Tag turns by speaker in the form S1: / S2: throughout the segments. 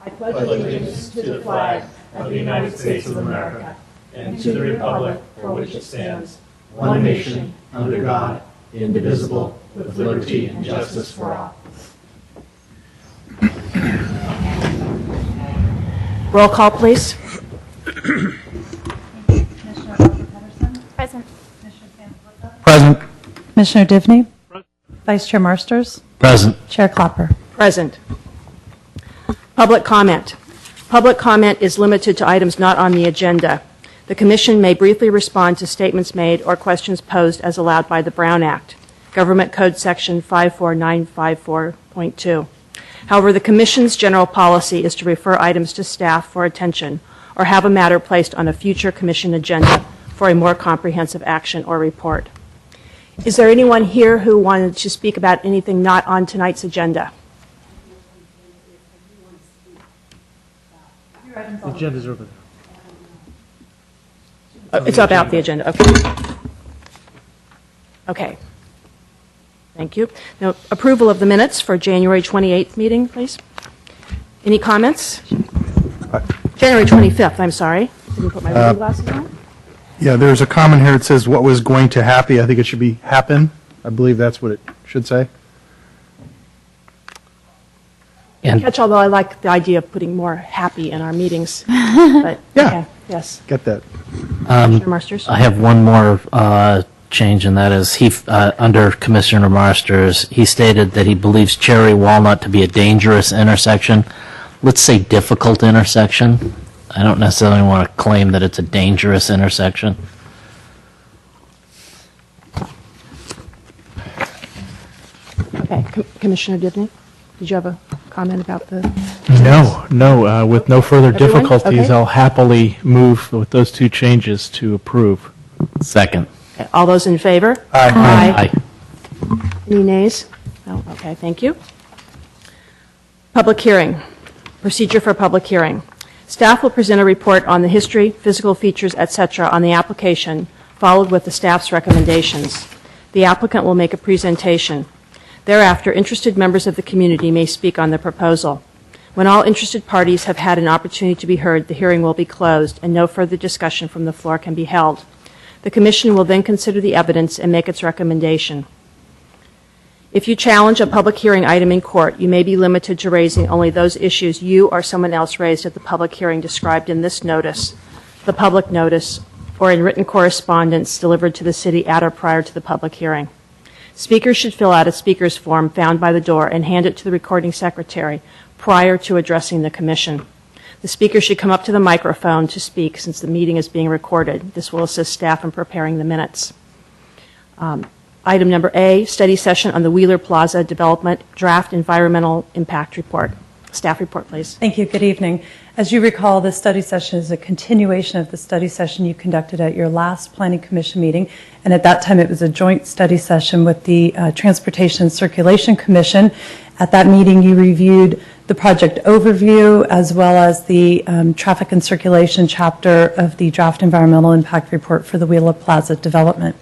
S1: I pledge allegiance to the flag of the United States of America and to the republic for which it stands, one nation, under God, indivisible, with liberty and justice for all.
S2: Roll call, please.
S3: Commissioner Dr. Pedersen?
S4: Present.
S3: Commissioner Sanfilippo?
S5: Present.
S3: Commissioner Divney? Vice Chair Marsters?
S5: Present.
S3: Chair Clapper?
S2: Present. Public comment. Public comment is limited to items not on the agenda. The Commission may briefly respond to statements made or questions posed as allowed by the Brown Act, Government Code Section 54954.2. However, the Commission's general policy is to refer items to staff for attention or have a matter placed on a future Commission agenda for a more comprehensive action or report. Is there anyone here who wanted to speak about anything not on tonight's agenda?
S5: The agenda's over there.
S2: It's about the agenda, okay. Okay. Thank you. Now, approval of the minutes for January 28th meeting, please. Any comments? January 25th, I'm sorry. Didn't put my reading glasses on.
S5: Yeah, there's a comment here that says what was going to happen. I think it should be happen. I believe that's what it should say.
S2: Catch, although I like the idea of putting more happy in our meetings. But,
S5: Yeah.
S2: okay, yes.
S5: Get that.
S2: Commissioner Marsters?
S6: I have one more change, and that is under Commissioner Marsters, he stated that he believes Cherry Walnut to be a dangerous intersection. Let's say difficult intersection. I don't necessarily want to claim that it's a dangerous intersection.
S2: Okay. Commissioner Divney, did you have a comment about the...
S7: No. With no further
S2: Everyone?
S7: difficulties,
S2: Okay.
S7: I'll happily move with those two changes to approve.
S6: Second.
S2: Okay, all those in favor?
S5: Aye.
S6: Aye.
S2: Any nays? No? Okay, thank you. Public hearing. Procedure for public hearing. Staff will present a report on the history, physical features, etc. on the application, followed with the staff's recommendations. The applicant will make a presentation. Thereafter, interested members of the community may speak on the proposal. When all interested parties have had an opportunity to be heard, the hearing will be closed and no further discussion from the floor can be held. The Commission will then consider the evidence and make its recommendation. If you challenge a public hearing item in court, you may be limited to raising only those issues you or someone else raised at the public hearing described in this notice, the public notice, or in written correspondence delivered to the city at or prior to the public hearing. Speakers should fill out a speaker's form found by the door and hand it to the recording secretary prior to addressing the Commission. The speaker should come up to the microphone to speak since the meeting is being recorded. This will assist staff in preparing the minutes. Item number A, study session on the Wheeler Plaza Development Draft Environmental Impact Report. Staff report, please.
S3: Thank you. Good evening. As you recall, this study session is a continuation of the study session you conducted at your last Planning Commission meeting. And at that time, it was a joint study session with the Transportation and Circulation Commission. At that meeting, you reviewed the project overview as well as the traffic and circulation chapter of the draft environmental impact report for the Wheeler Plaza development.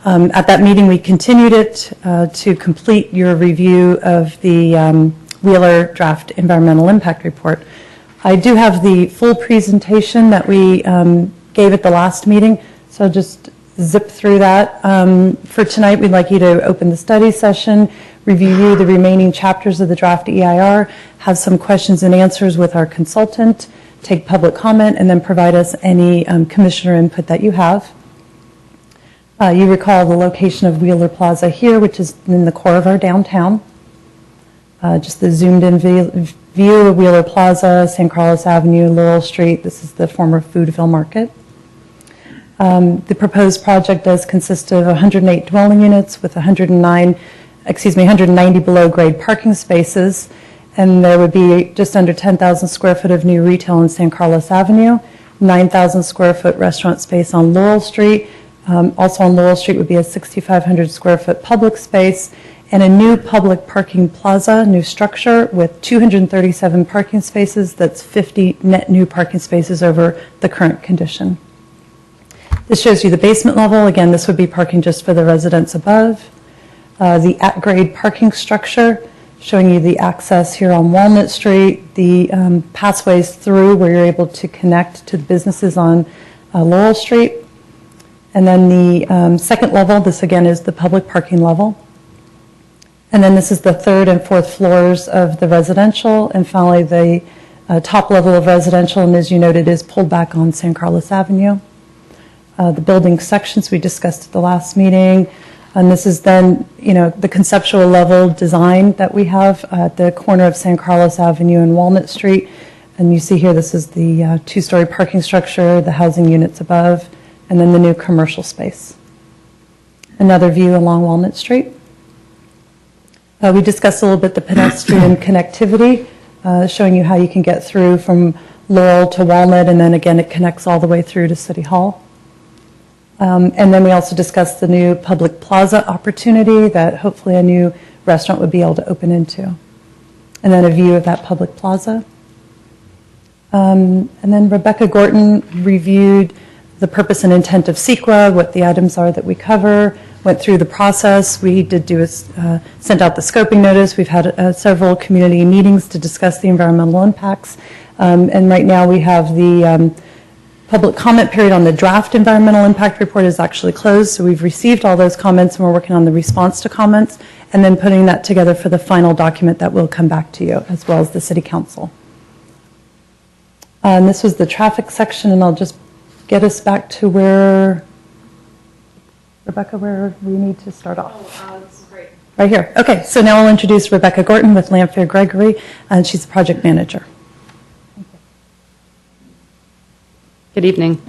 S3: At that meeting, we continued it to complete your review of the Wheeler draft environmental impact report. I do have the full presentation that we gave at the last meeting, so I'll just zip through that. For tonight, we'd like you to open the study session, review the remaining chapters of the draft EIR, have some questions and answers with our consultant, take public comment, and then provide us any commissioner input that you have. You recall the location of Wheeler Plaza here, which is in the core of our downtown. Just the zoomed-in view of Wheeler Plaza, San Carlos Avenue, Laurel Street. This is the former Foodville Market. The proposed project does consist of 108 dwelling units with 190 below-grade parking spaces, and there would be just under 10,000 square foot of new retail on San Carlos Avenue, 9,000 square foot restaurant space on Laurel Street. Also on Laurel Street would be a 6,500 square foot public space and a new public parking plaza, new structure with 237 parking spaces. That's 50 net new parking spaces over the current condition. This shows you the basement level. Again, this would be parking just for the residents above. The at-grade parking structure showing you the access here on Walnut Street, the pathways through where you're able to connect to the businesses on Laurel Street. And then the second level, this again is the public parking level. And then this is the third and fourth floors of the residential. And finally, the top level of residential, and as you noted, is pulled back on San Carlos Avenue. The building sections we discussed at the last meeting. And this is then, the conceptual level design that we have at the corner of San Carlos Avenue and Walnut Street. And you see here, this is the two-story parking structure, the housing units above, and then the new commercial space. Another view along Walnut Street. We discussed a little bit the pedestrian connectivity, showing you how you can get through from Laurel to Walnut, and then again it connects all the way through to City Hall. And then we also discussed the new public plaza opportunity that hopefully a new restaurant would be able to open into. And then a view of that public plaza. And then Rebecca Gorton reviewed the purpose and intent of CEQA, what the items are that we cover, went through the process. We did sent out the scoping notice. We've had several community meetings to discuss the environmental impacts. And right now we have the public comment period on the draft environmental impact report is actually closed. So we've received all those comments and we're working on the response to comments and then putting that together for the final document that will come back to you as well as the City Council. And this was the traffic section, and I'll just get us back to where, Rebecca, where we need to start off.
S4: This is great.
S3: Right here. Okay, so now I'll introduce Rebecca Gorton with Lanphier Gregory, and she's the project manager.
S4: Good evening.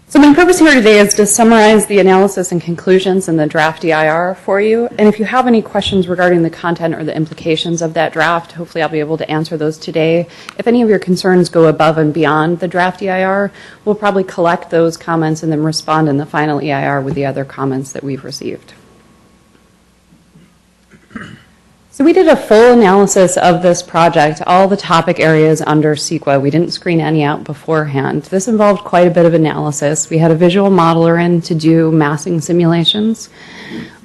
S4: So my purpose here today is to summarize the analysis and conclusions in the draft EIR for you. And if you have any questions regarding the content or the implications of that draft, hopefully I'll be able to answer those today. If any of your concerns go above and beyond the draft EIR, we'll probably collect those comments and then respond in the final EIR with the other comments that we've received. So we did a full analysis of this project, all the topic areas under CEQA. We didn't screen any out beforehand. This involved quite a bit of analysis. We had a visual modeler in to do massing simulations.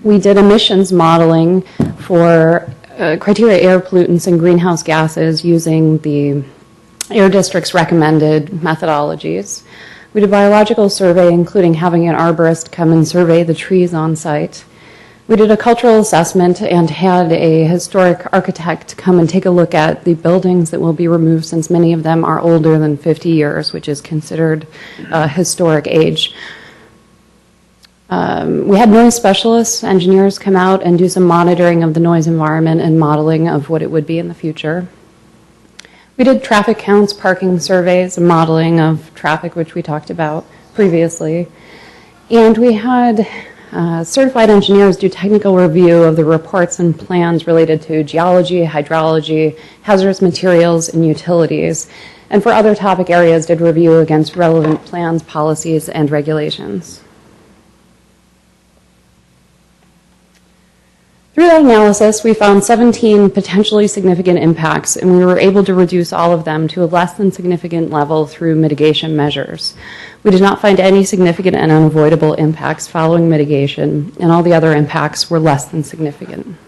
S4: We did emissions modeling for criteria air pollutants and greenhouse gases using the Air District's recommended methodologies. We did biological survey, including having an arborist come and survey the trees on site. We did a cultural assessment and had a historic architect come and take a look at the buildings that will be removed, since many of them are older than 50 years, which is considered a historic age. We had noise specialists, engineers, come out and do some monitoring of the noise environment and modeling of what it would be in the future. We did traffic counts, parking surveys, and modeling of traffic, which we talked about previously. And we had certified engineers do technical review of the reports and plans related to geology, hydrology, hazardous materials, and utilities. And for other topic areas, did review against relevant plans, policies, and regulations. Through that analysis, we found 17 potentially significant impacts, and we were able to reduce all of them to a less than significant level through mitigation measures. We did not find any significant and unavoidable impacts following mitigation, and all the other impacts were less than significant.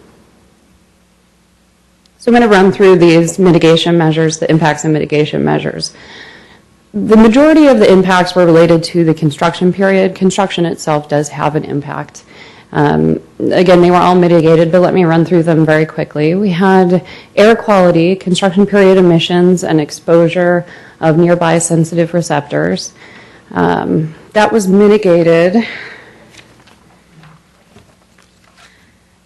S4: So I'm going to run through these mitigation measures, the impacts and mitigation measures. The majority of the impacts were related to the construction period. Construction itself does have an impact. Again, they were all mitigated, but let me run through them very quickly. We had air quality, construction period emissions, and exposure of nearby sensitive receptors. That was mitigated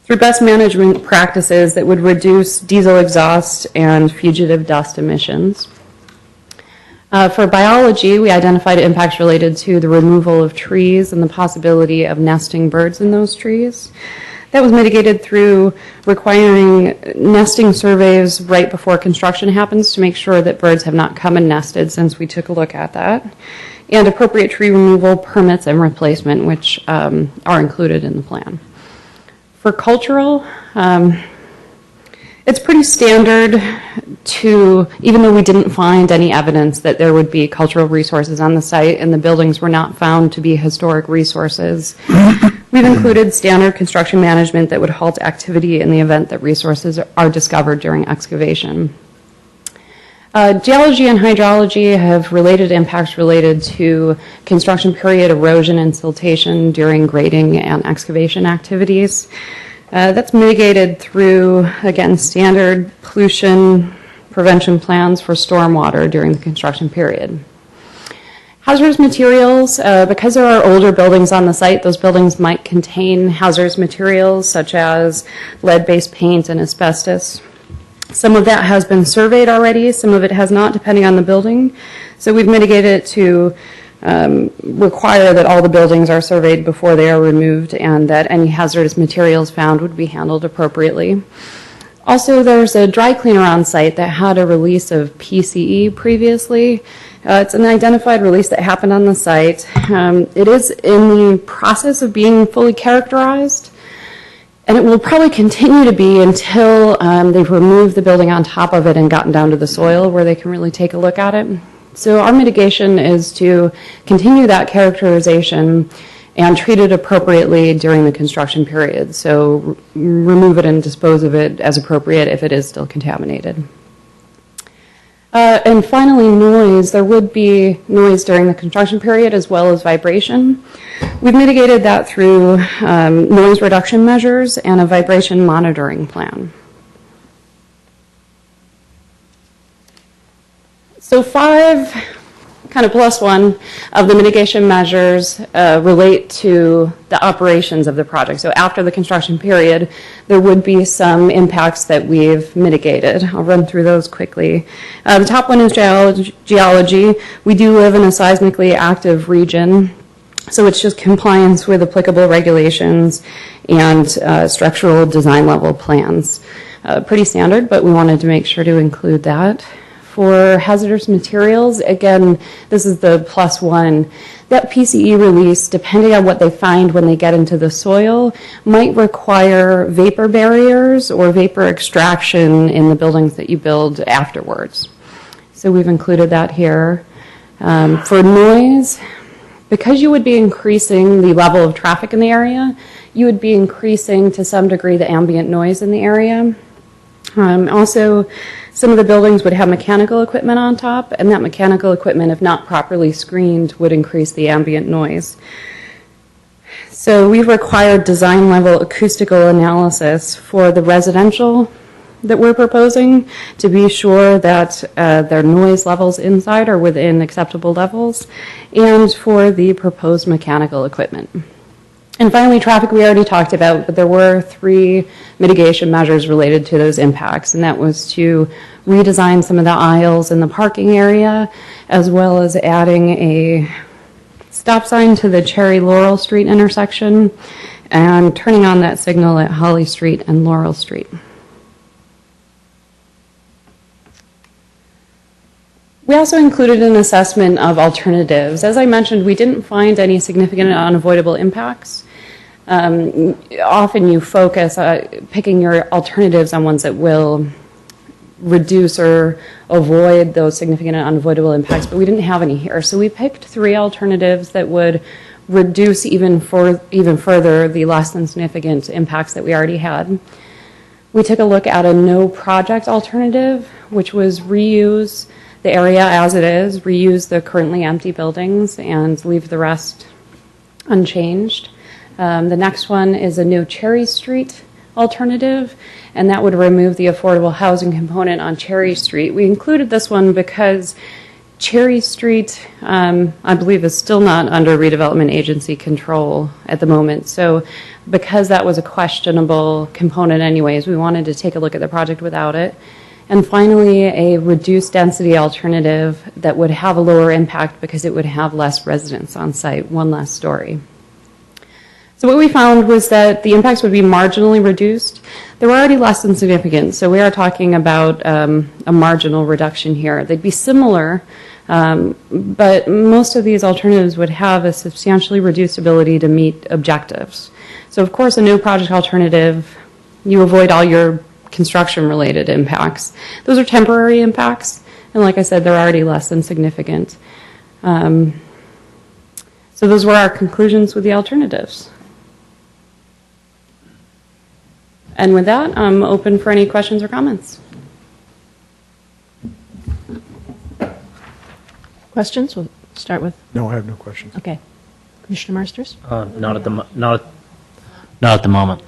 S4: through best management practices that would reduce diesel exhaust and fugitive dust emissions. For biology, we identified impacts related to the removal of trees and the possibility of nesting birds in those trees. That was mitigated through requiring nesting surveys right before construction happens to make sure that birds have not come and nested, since we took a look at that. And appropriate tree removal permits and replacement, which are included in the plan. For cultural, it's pretty standard to, even though we didn't find any evidence that there would be cultural resources on the site and the buildings were not found to be historic resources, We've included standard construction management that would halt activity in the event that resources are discovered during excavation. Geology and hydrology have related impacts related to construction period erosion and siltation during grading and excavation activities. That's mitigated through, again, standard pollution prevention plans for stormwater during the construction period. Hazardous materials, because there are older buildings on the site, those buildings might contain hazardous materials such as lead-based paint and asbestos. Some of that has been surveyed already, some of it has not, depending on the building. So we've mitigated it to require that all the buildings are surveyed before they are removed and that any hazardous materials found would be handled appropriately. Also, there's a dry cleaner on site that had a release of PCE previously. It's an identified release that happened on the site. It is in the process of being fully characterized, and it will probably continue to be until they've removed the building on top of it and gotten down to the soil where they can really take a look at it. So our mitigation is to continue that characterization and treat it appropriately during the construction period. So remove it and dispose of it as appropriate if it is still contaminated. And finally, noise. There would be noise during the construction period as well as vibration. We've mitigated that through noise reduction measures and a vibration monitoring plan. So 5, kind of plus 1, of the mitigation measures relate to the operations of the project. So after the construction period, there would be some impacts that we've mitigated. I'll run through those quickly. The top one is geology. We do live in a seismically active region, so it's just compliance with applicable regulations and structural design level plans. Pretty standard, but we wanted to make sure to include that. For hazardous materials, again, this is the plus 1. That PCE release, depending on what they find when they get into the soil, might require vapor barriers or vapor extraction in the buildings that you build afterwards. So we've included that here. For noise, because you would be increasing the level of traffic in the area, you would be increasing to some degree the ambient noise in the area. Also, some of the buildings would have mechanical equipment on top, and that mechanical equipment, if not properly screened, would increase the ambient noise. So we've required design level acoustical analysis for the residential that we're proposing to be sure that their noise levels inside are within acceptable levels, and for the proposed mechanical equipment. And finally, traffic we already talked about, but there were 3 mitigation measures related to those impacts, and that was to redesign some of the aisles in the parking area, as well as adding a stop sign to the Cherry Laurel Street intersection and turning on that signal at Holly Street and Laurel Street. We also included an assessment of alternatives. As I mentioned, we didn't find any significant and unavoidable impacts. Often you focus picking your alternatives on ones that will reduce or avoid those significant and unavoidable impacts, but we didn't have any here. So we picked 3 alternatives that would reduce even further the less than significant impacts that we already had. We took a look at a no project alternative, which was reuse the area as it is, reuse the currently empty buildings, and leave the rest unchanged. The next one is a no Cherry Street alternative, and that would remove the affordable housing component on Cherry Street. We included this one because Cherry Street, I believe, is still not under redevelopment agency control at the moment. So because that was a questionable component anyways, we wanted to take a look at the project without it. And finally, a reduced density alternative that would have a lower impact because it would have less residents on site, 1 less story. So what we found was that the impacts would be marginally reduced. They were already less than significant, so we are talking about a marginal reduction here. They'd be similar, but most of these alternatives would have a substantially reduced ability to meet objectives. So of course, a no project alternative, you avoid all your construction-related impacts. Those are temporary impacts, and like I said, they're already less than significant. So those were our conclusions with the alternatives. And with that, I'm open for any questions or comments.
S2: Questions? We'll start with,
S5: No, I have no questions.
S2: okay. Commissioner Marsters?
S6: Not at the not at the moment.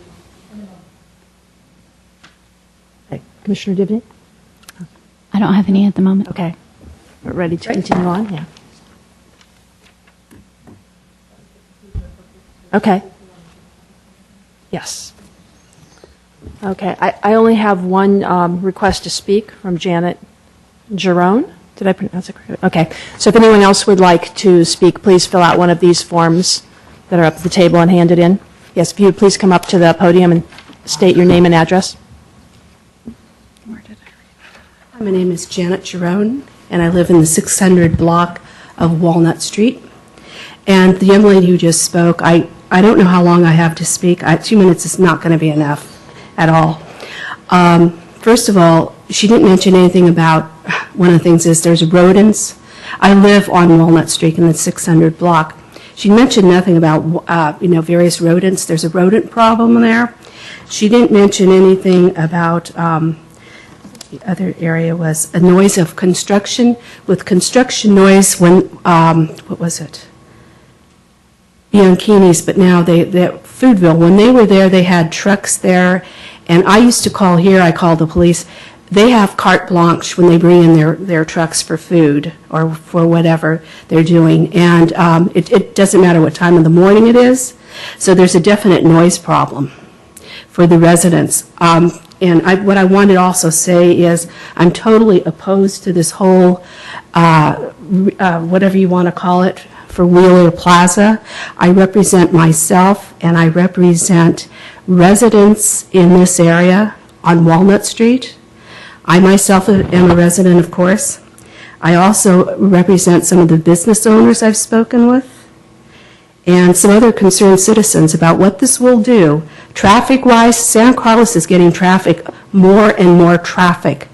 S2: Okay. Commissioner Divney?
S8: I don't have any at the moment.
S2: Okay. We're ready to continue on? Yeah. Okay. Yes. Okay. I only have one request to speak from Janet Jerome. Did I pronounce it correctly? Okay. So if anyone else would like to speak, please fill out one of these forms that are up at the table and hand it in. Yes, if you would please come up to the podium and state your name and address.
S9: My name is Janet Jerome, and I live in the 600 block of Walnut Street. And the young lady who just spoke, I don't know how long I have to speak. 2 minutes is not going to be enough at all. First of all, she didn't mention anything about, one of the things is there's rodents. I live on Walnut Street in the 600 block. She mentioned nothing about, various rodents. There's a rodent problem there. She didn't mention anything about, the other area was a noise of construction. With construction noise, when, what was it? Bianchini's, but now Foodville, when they were there, they had trucks there, and I used to call here, I called the police. They have carte blanche when they bring in their trucks for food or for whatever they're doing, and it doesn't matter what time of the morning it is, so there's a definite noise problem for the residents. And what I wanted to also say is I'm totally opposed to this whole, whatever you want to call it, for Wheeler Plaza. I represent myself and I represent residents in this area on Walnut Street. I myself am a resident, of course. I also represent some of the business owners I've spoken with and some other concerned citizens about what this will do. Traffic-wise, San Carlos is getting more and more traffic.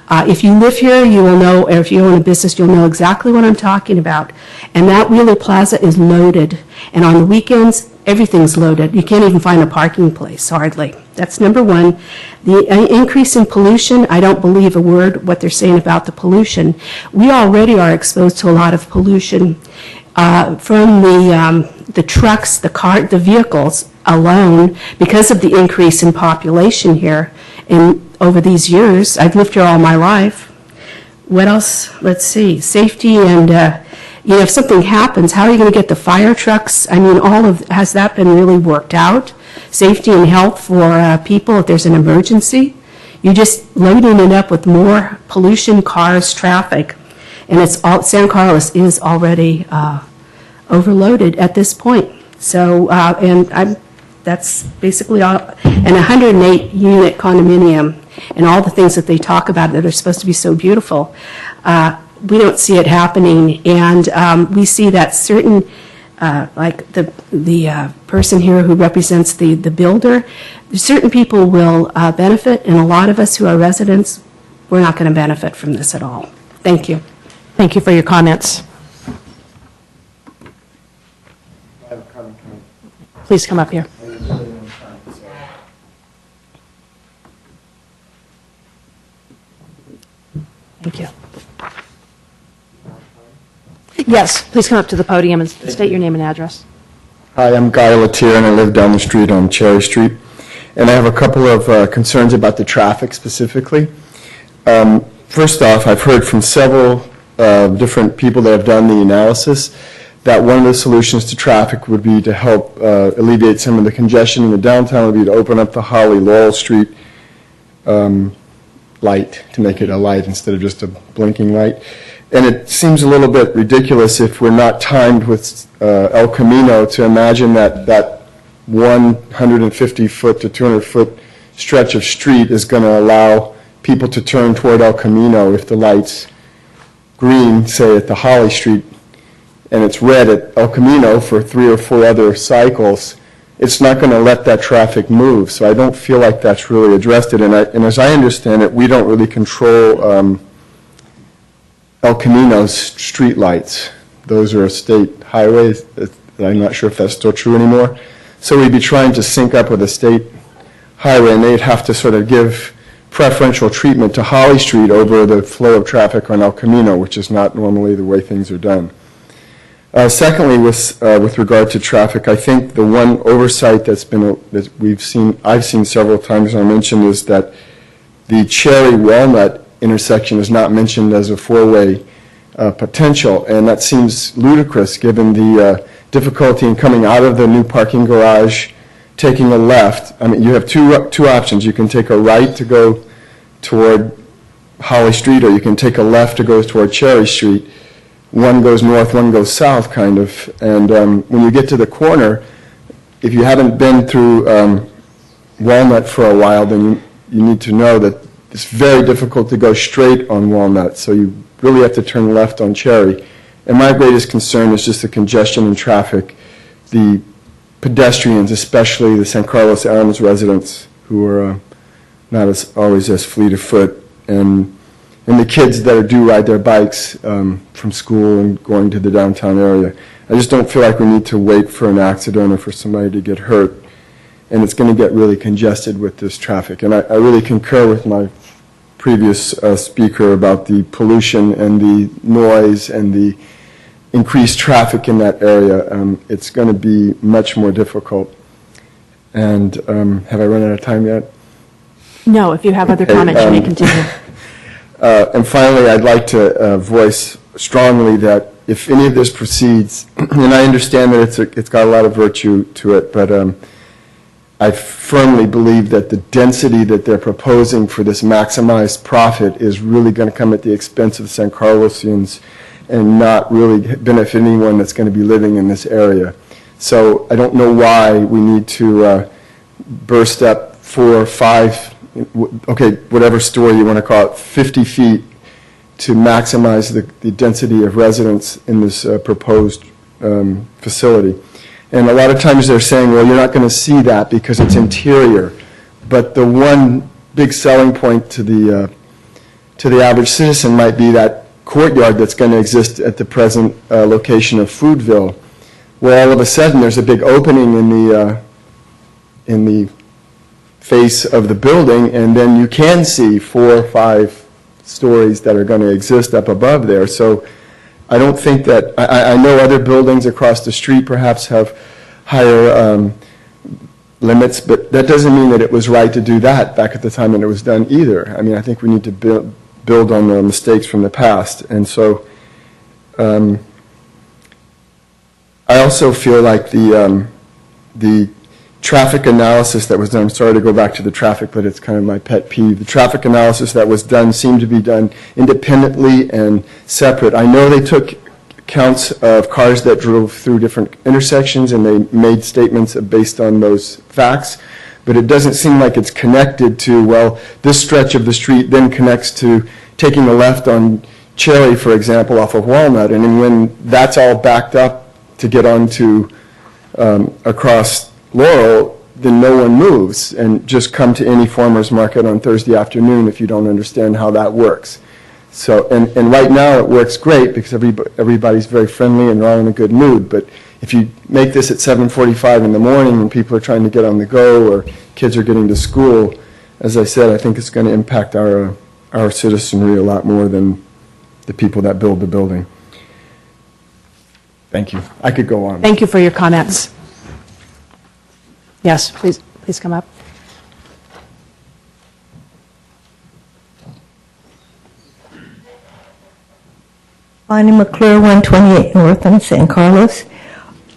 S9: If you live here, you will know, or if you own a business, you'll know exactly what I'm talking about. And that Wheeler Plaza is loaded. And on the weekends, everything's loaded. You can't even find a parking place, hardly. That's number one. The increase in pollution, I don't believe a word what they're saying about the pollution. We already are exposed to a lot of pollution from the trucks, the vehicles alone, because of the increase in population here over these years. I've lived here all my life. What else? Let's see. Safety and, if something happens, how are you going to get the fire trucks? I mean, has that been really worked out? Safety and health for people if there's an emergency? You're just loading it up with more pollution, cars, traffic. And San Carlos is already overloaded at this point. So, that's basically all. And 108-unit condominium and all the things that they talk about that are supposed to be so beautiful, we don't see it happening. And we see that certain, like the person here who represents the builder, certain people will benefit, and a lot of us who are residents, we're not going to benefit from this at all. Thank you.
S2: Thank you for your comments. Please come up here. Thank you. Yes, please come up to the podium and state your name and address.
S10: Hi, I'm Guy Latier, and I live down the street on Cherry Street. And I have a couple of concerns about the traffic specifically. First off, I've heard from several different people that have done the analysis that one of the solutions to traffic would be to help alleviate some of the congestion in the downtown would be to open up the Holly Laurel Street light, to make it a light instead of just a blinking light. And it seems a little bit ridiculous if we're not timed with El Camino to imagine that 150-foot to 200-foot stretch of street is going to allow people to turn toward El Camino if the light's green, say at the Holly Street, and it's red at El Camino for 3 or 4 other cycles. It's not going to let that traffic move. So I don't feel like that's really addressed it. And as I understand it, we don't really control El Camino's street lights. Those are state highways. I'm not sure if that's still true anymore. So we'd be trying to sync up with a state highway, and they'd have to sort of give preferential treatment to Holly Street over the flow of traffic on El Camino, which is not normally the way things are done. Secondly, with regard to traffic, I think the one oversight that I've seen several times and I mentioned is that the Cherry Walnut intersection is not mentioned as a four-way potential, and that seems ludicrous given the difficulty in coming out of the new parking garage, taking a left. I mean, you have two options. You can take a right to go toward Holly Street, or you can take a left to go toward Cherry Street. One goes north, one goes south, kind of. And when you get to the corner, if you haven't been through Walnut for a while, then you need to know that it's very difficult to go straight on Walnut, so you really have to turn left on Cherry. And my greatest concern is just the congestion in traffic, the pedestrians, especially the San Carlos Arms residents, who are not always as fleet of foot, and the kids that do ride their bikes from school and going to the downtown area. I just don't feel like we need to wait for an accident or for somebody to get hurt, and it's going to get really congested with this traffic. And I really concur with my previous speaker about the pollution and the noise and the increased traffic in that area. It's going to be much more difficult. And have I run out of time yet?
S2: No, if you have other comments, you may continue.
S10: And finally, I'd like to voice strongly that if any of this proceeds, and I understand that it's got a lot of virtue to it, but I firmly believe that the density that they're proposing for this maximized profit is really going to come at the expense of the San Carlosians and not really benefit anyone that's going to be living in this area. So I don't know why we need to burst up 4 or 5, okay, whatever story you want to call it, 50 feet to maximize the density of residents in this proposed facility. And a lot of times they're saying, well, you're not going to see that because it's interior. But the one big selling point to the average citizen might be that courtyard that's going to exist at the present location of Foodville, where all of a sudden there's a big opening in the face of the building, and then you can see 4 or 5 stories that are going to exist up above there. So I don't think that, I know other buildings across the street perhaps have higher limits, but that doesn't mean that it was right to do that back at the time that it was done either. I mean, I think we need to build on the mistakes from the past. And so I also feel like the traffic analysis that was done, I'm sorry to go back to the traffic, but it's kind of my pet peeve. The traffic analysis that was done seemed to be done independently and separate. I know they took counts of cars that drove through different intersections and they made statements based on those facts, but it doesn't seem like it's connected to, well, this stretch of the street then connects to taking a left on Cherry, for example, off of Walnut, and then when that's all backed up to get onto across Laurel, then no one moves, and just come to any farmer's market on Thursday afternoon if you don't understand how that works. So, and right now it works great because everybody's very friendly and they're all in a good mood, but if you make this at 7:45 in the morning and people are trying to get on the go or kids are getting to school, as I said, I think it's going to impact our citizenry a lot more than the people that build the building. Thank you. I could go on.
S2: Thank you for your comments. Yes, please come up.
S11: Bonnie McClure, 128 North in San Carlos.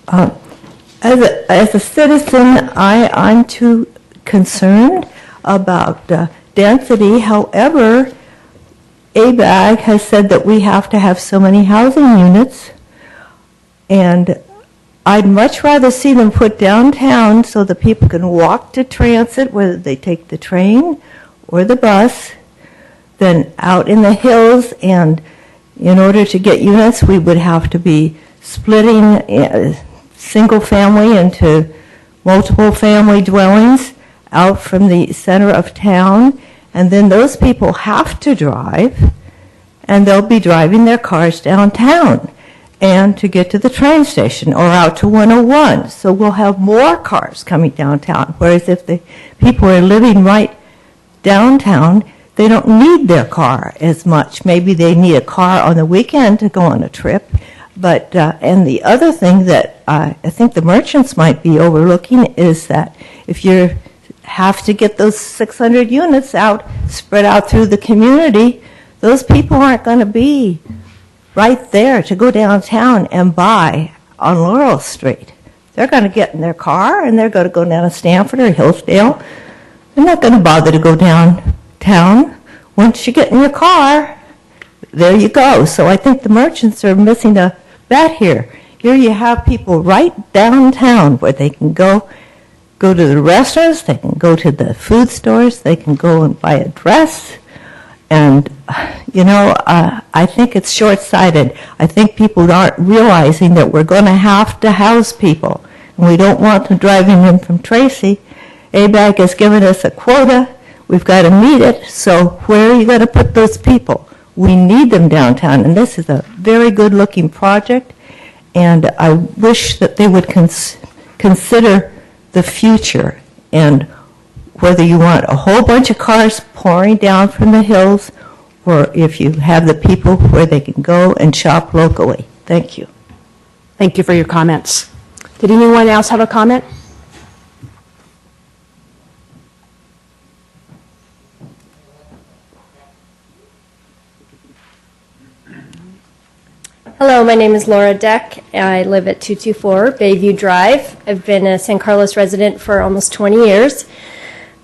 S11: As a citizen, I'm too concerned about density. However, ABAG has said that we have to have so many housing units, and I'd much rather see them put downtown so that people can walk to transit, whether they take the train or the bus, than out in the hills. And in order to get units, we would have to be splitting single family into multiple family dwellings out from the center of town. And then those people have to drive, and they'll be driving their cars downtown. and to get to the train station or out to 101. So we'll have more cars coming downtown, whereas if the people are living right downtown, they don't need their car as much. Maybe they need a car on the weekend to go on a trip. But, and the other thing that I think the merchants might be overlooking is that if you have to get those 600 units out, spread out through the community, those people aren't going to be right there to go downtown and buy on Laurel Street. They're going to get in their car and they're going to go down to Stanford or Hillsdale. They're not going to bother to go downtown. Once you get in your car, there you go. So I think the merchants are missing a bet here. Here you have people right downtown where they can go to the restaurants, they can go to the food stores, they can go and buy a dress. And, I think it's short-sighted. I think people aren't realizing that we're going to have to house people. And we don't want them driving in from Tracy. ABAG has given us a quota. We've got to meet it. So where are you going to put those people? We need them downtown. And this is a very good-looking project. And I wish that they would consider the future and whether you want a whole bunch of cars pouring down from the hills or if you have the people where they can go and shop locally. Thank you.
S2: Thank you for your comments. Did anyone else have a comment?
S12: Hello, my name is Laura Deck. I live at 224 Bayview Drive. I've been a San Carlos resident for almost 20 years.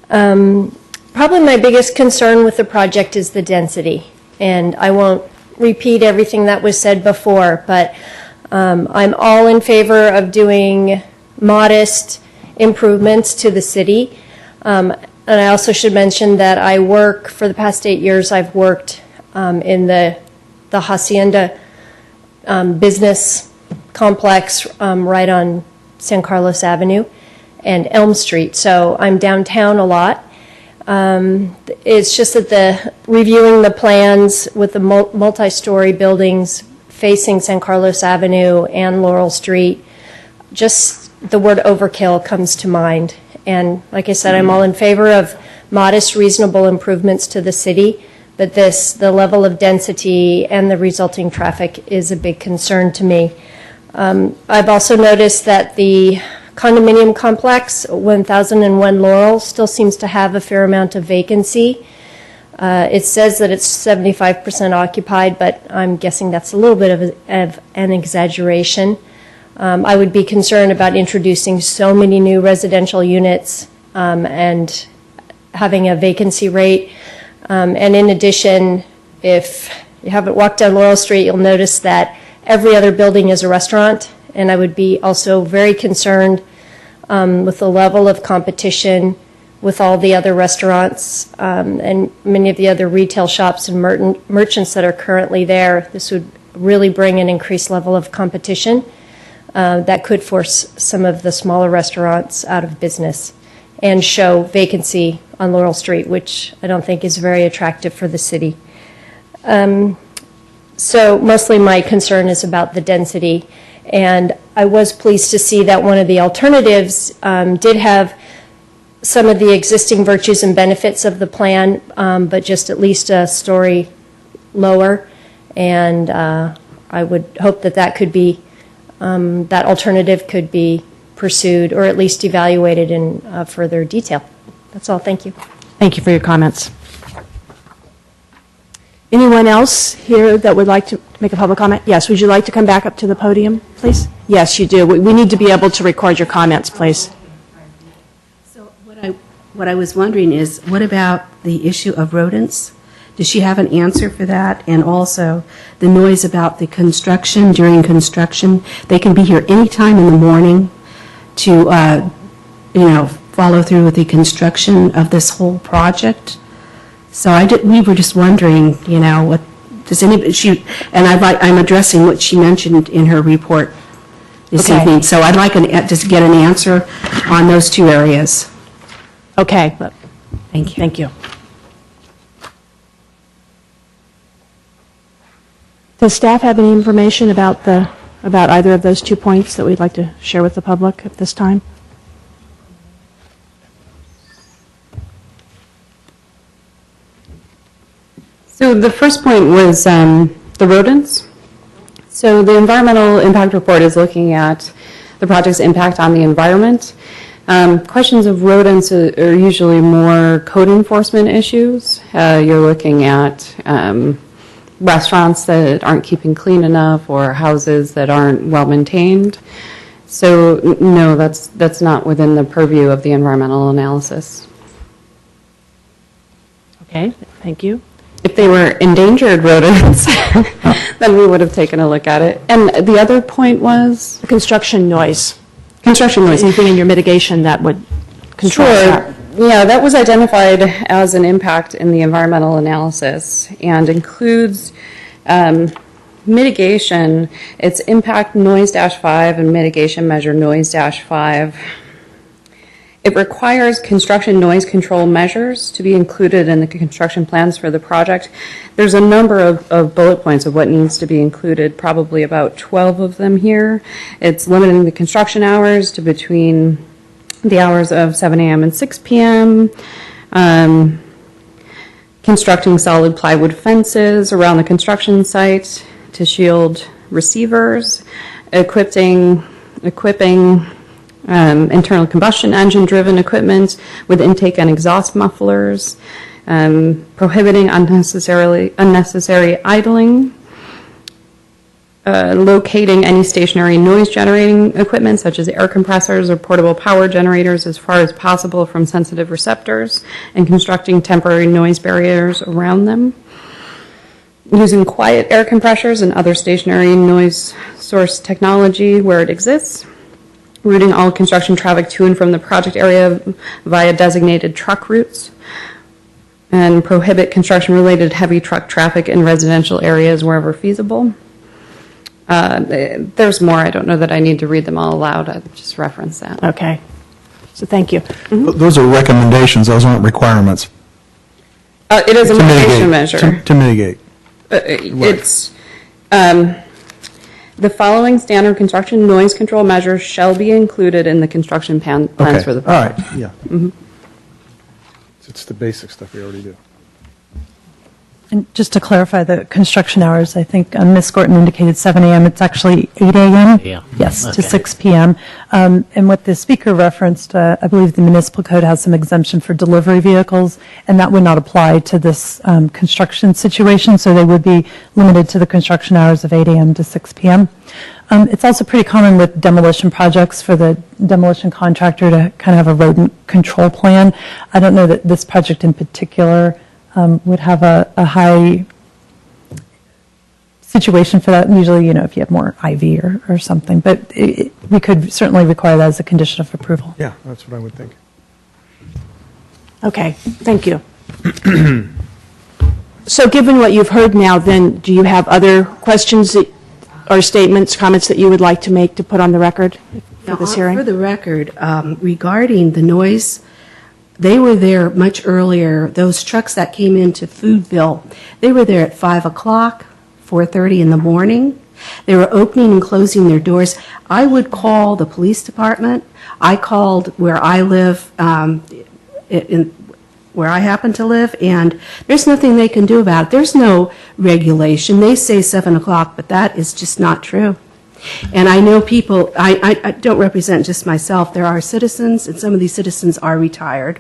S12: Probably my biggest concern with the project is the density. And I won't repeat everything that was said before, but I'm all in favor of doing modest improvements to the city. And I also should mention that I work, for the past 8 years, I've worked in the Hacienda business complex right on San Carlos Avenue and Elm Street. So I'm downtown a lot. It's just that reviewing the plans with the multi-story buildings facing San Carlos Avenue and Laurel Street, just the word overkill comes to mind. And like I said, I'm all in favor of modest, reasonable improvements to the city. But the level of density and the resulting traffic is a big concern to me. I've also noticed that the condominium complex, 1001 Laurel, still seems to have a fair amount of vacancy. It says that it's 75% occupied, but I'm guessing that's a little bit of an exaggeration. I would be concerned about introducing so many new residential units and having a vacancy rate. And in addition, if you haven't walked down Laurel Street, you'll notice that every other building is a restaurant. And I would be also very concerned with the level of competition with all the other restaurants and many of the other retail shops and merchants that are currently there. This would really bring an increased level of competition that could force some of the smaller restaurants out of business and show vacancy on Laurel Street, which I don't think is very attractive for the city. So mostly my concern is about the density. And I was pleased to see that one of the alternatives did have some of the existing virtues and benefits of the plan, but just at least a story lower. And I would hope that that could be, that alternative could be pursued or at least evaluated in further detail. That's all. Thank you.
S2: Thank you for your comments. Anyone else here that would like to make a public comment? Yes, would you like to come back up to the podium, please? Yes, you do. We need to be able to record your comments, please.
S9: So what I was wondering is, what about the issue of rodents? Does she have an answer for that? And also the noise about the construction, during construction. They can be here anytime in the morning to, follow through with the construction of this whole project. So we were just wondering, what does anybody, I'm addressing what she mentioned in her report this evening. So I'd like just get an answer on those two areas.
S2: Okay.
S9: Thank you.
S2: Thank you. Does staff have any information about the about either of those 2 points that we'd like to share with the public at this time?
S4: So the first point was the rodents. So the environmental impact report is looking at the project's impact on the environment. Questions of rodents are usually more code enforcement issues. You're looking at restaurants that aren't keeping clean enough or houses that aren't well maintained. So no, that's not within the purview of the environmental analysis.
S2: Okay, thank you.
S4: If they were endangered rodents, then we would have taken a look at it. And the other point was?
S2: Construction noise.
S4: Construction noise.
S2: Anything in your mitigation that would control that?
S4: Yeah, that was identified as an impact in the environmental analysis and includes mitigation. It's impact noise-5 and mitigation measure noise-5. It requires construction noise control measures to be included in the construction plans for the project. There's a number of bullet points of what needs to be included, probably about 12 of them here. It's limiting the construction hours to between the hours of 7 a.m. and 6 p.m., constructing solid plywood fences around the construction site to shield receivers, equipping internal combustion engine driven equipment with intake and exhaust mufflers, prohibiting unnecessary idling, locating any stationary noise generating equipment such as air compressors or portable power generators as far as possible from sensitive receptors, and constructing temporary noise barriers around them, using quiet air compressors and other stationary noise source technology where it exists, routing all construction traffic to and from the project area via designated truck routes, and prohibit construction-related heavy truck traffic in residential areas wherever feasible. There's more. I don't know that I need to read them all aloud. I just reference that.
S2: Okay. So thank you.
S5: Those are recommendations, those aren't requirements.
S4: It is a
S5: To
S4: mitigation measure.
S5: To mitigate.
S4: It's the following standard construction noise control measures shall be included in the construction plans
S5: Okay,
S4: for the
S5: all right,
S4: project.
S5: yeah. It's the basic stuff we already do.
S3: And just to clarify the construction hours, I think Ms. Gorton indicated 7 a.m. It's actually 8 a.m.
S6: Yeah.
S3: Yes, to
S6: Okay.
S3: 6 p.m. And what the speaker referenced, I believe the municipal code has some exemption for delivery vehicles, and that would not apply to this construction situation, so they would be limited to the construction hours of 8 a.m. to 6 p.m. It's also pretty common with demolition projects for the demolition contractor to kind of have a rodent control plan. I don't know that this project in particular would have a high situation for that. Usually, if you have more IV or something, but we could certainly require that as a condition of approval.
S5: Yeah, that's what I would think.
S2: Okay, thank you. So given what you've heard now, then, do you have other questions or statements, comments that you would like to make to put on the record for this hearing?
S9: For the record, regarding the noise, they were there much earlier. Those trucks that came into Foodville, they were there at 5 o'clock, 4:30 in the morning. They were opening and closing their doors. I would call the police department. I called where I live, where I happen to live, and there's nothing they can do about it. There's no regulation. They say 7 o'clock, but that is just not true. And I know people, I don't represent just myself. There are citizens, and some of these citizens are retired.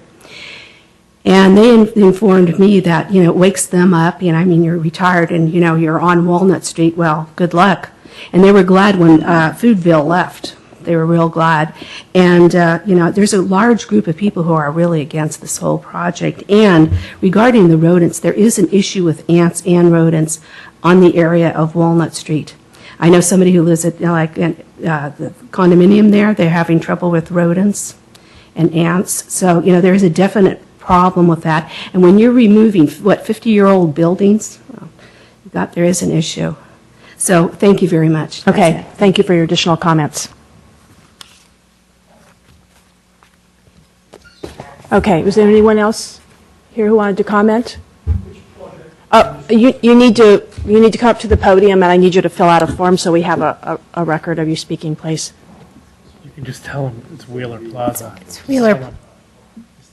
S9: And they informed me that, it wakes them up. You're retired and, you're on Walnut Street. Well, good luck. And they were glad when Foodville left. They were real glad. And, there's a large group of people who are really against this whole project. And regarding the rodents, there is an issue with ants and rodents on the area of Walnut Street. I know somebody who lives at, the condominium there. They're having trouble with rodents and ants. So, there's a definite problem with that. And when you're removing, 50-year-old buildings, there is an issue. So thank you very much.
S2: Okay, thank you for your additional comments. Okay, was there anyone else here who wanted to comment? You need to You need to come up to the podium, and I need you to fill out a form so we have a record of you speaking, please.
S7: You can just tell them it's Wheeler Plaza.
S8: It's Wheeler.
S7: Just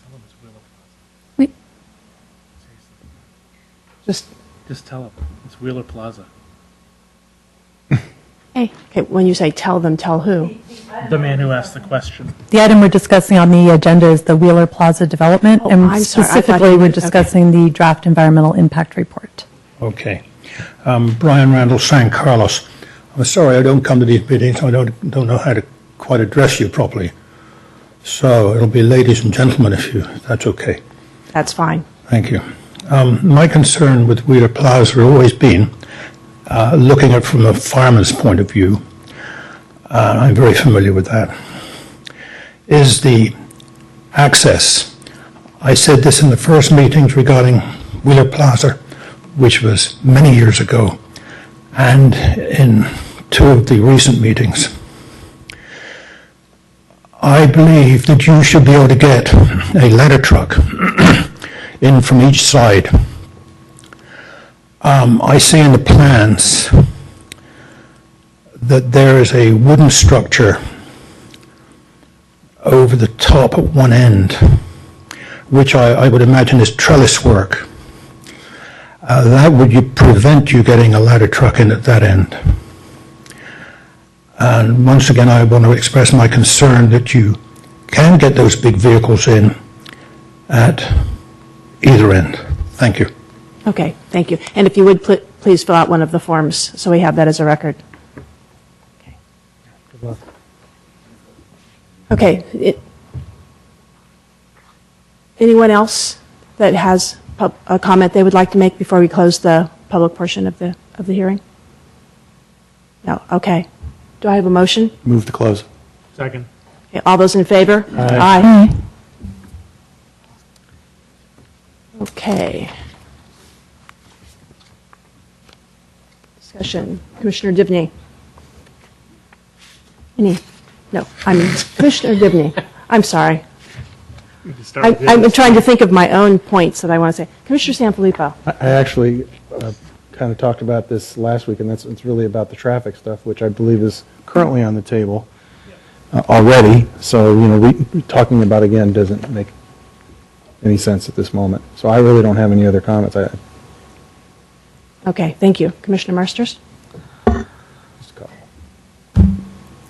S7: tell 'em it's Wheeler Plaza.
S8: We-
S7: Just tell them it's Wheeler Plaza.
S8: Hey,
S2: Okay, when you say tell them, tell who?
S7: The man who asked the question.
S3: The item we're discussing on the agenda is the Wheeler Plaza development,
S2: Oh,
S3: and
S2: I'm sorry. I thought
S3: specifically,
S2: you
S3: we're
S2: meant- okay.
S3: discussing the draft environmental impact report.
S13: Okay. Brian Randall, San Carlos. I'm sorry I don't come to these meetings. I don't know how to quite address you properly. So it'll be ladies and gentlemen if that's okay.
S2: That's fine.
S13: Thank you. My concern with Wheeler Plaza has always been, looking at it from a fireman's point of view, I'm very familiar with that, is the access. I said this in the first meetings regarding Wheeler Plaza, which was many years ago, and in two of the recent meetings. I believe that you should be able to get a ladder truck in from each side. I see in the plans that there is a wooden structure over the top at one end, which I would imagine is trellis work. That would prevent you getting a ladder truck in at that end. And once again, I want to express my concern that you can get those big vehicles in at either end. Thank you.
S2: Okay, thank you. And if you would please fill out one of the forms so we have that as a record. Okay. Anyone else that has a comment they would like to make before we close the public portion of the hearing? No. Okay. Do I have a motion?
S5: Move to close.
S7: Second.
S2: Okay, all those in favor?
S5: Aye.
S2: Okay. Discussion. Commissioner Dibney. No, Commissioner Dibney. I'm sorry. I'm trying to think of my own points that I want to say. Commissioner Sanfilippo.
S5: I actually kind of talked about this last week, and it's really about the traffic stuff, which I believe is currently on the table already. So, we talking about again doesn't make any sense at this moment. So I really don't have any other comments.
S2: Okay, thank you. Commissioner Marsters?
S5: Just a couple.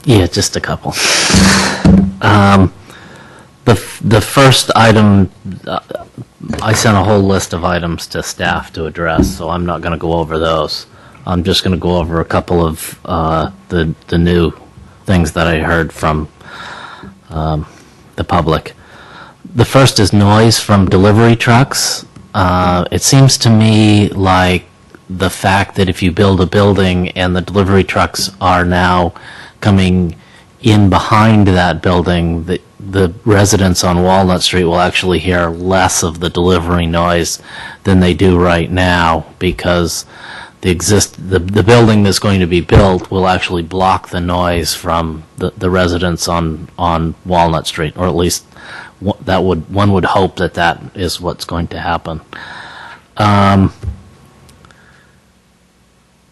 S6: Yeah, just a couple. The first item, I sent a whole list of items to staff to address, so I'm not going to go over those. I'm just going to go over a couple of the new things that I heard from the public. The first is noise from delivery trucks. It seems to me like the fact that if you build a building and the delivery trucks are now coming in behind that building, the residents on Walnut Street will actually hear less of the delivery noise than they do right now, because the building that's going to be built will actually block the noise from the residents on Walnut Street, or at least one would hope that is what's going to happen.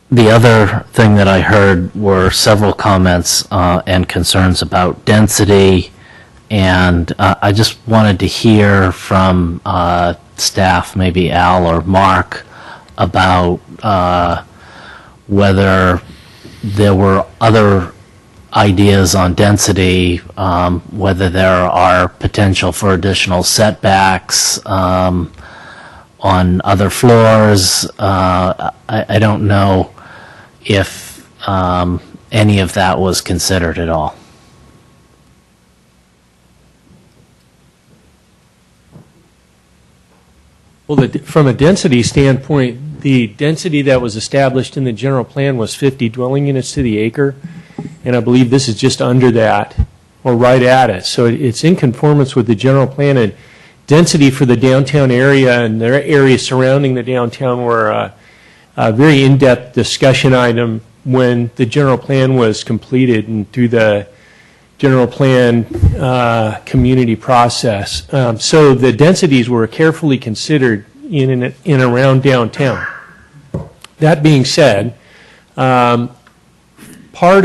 S6: The other thing that I heard were several comments and concerns about density, and I just wanted to hear from staff, maybe Al or Mark, about whether there were other ideas on density, whether there are potential for additional setbacks on other floors. I don't know if any of that was considered at all.
S14: Well, from a density standpoint, the density that was established in the general plan was 50 dwelling units to the acre, and I believe this is just under that, or right at it. So it's in conformance with the general plan, and density for the downtown area and the areas surrounding the downtown were a very in-depth discussion item when the general plan was completed and through the general plan community process. So the densities were carefully considered in and around downtown. That being said, part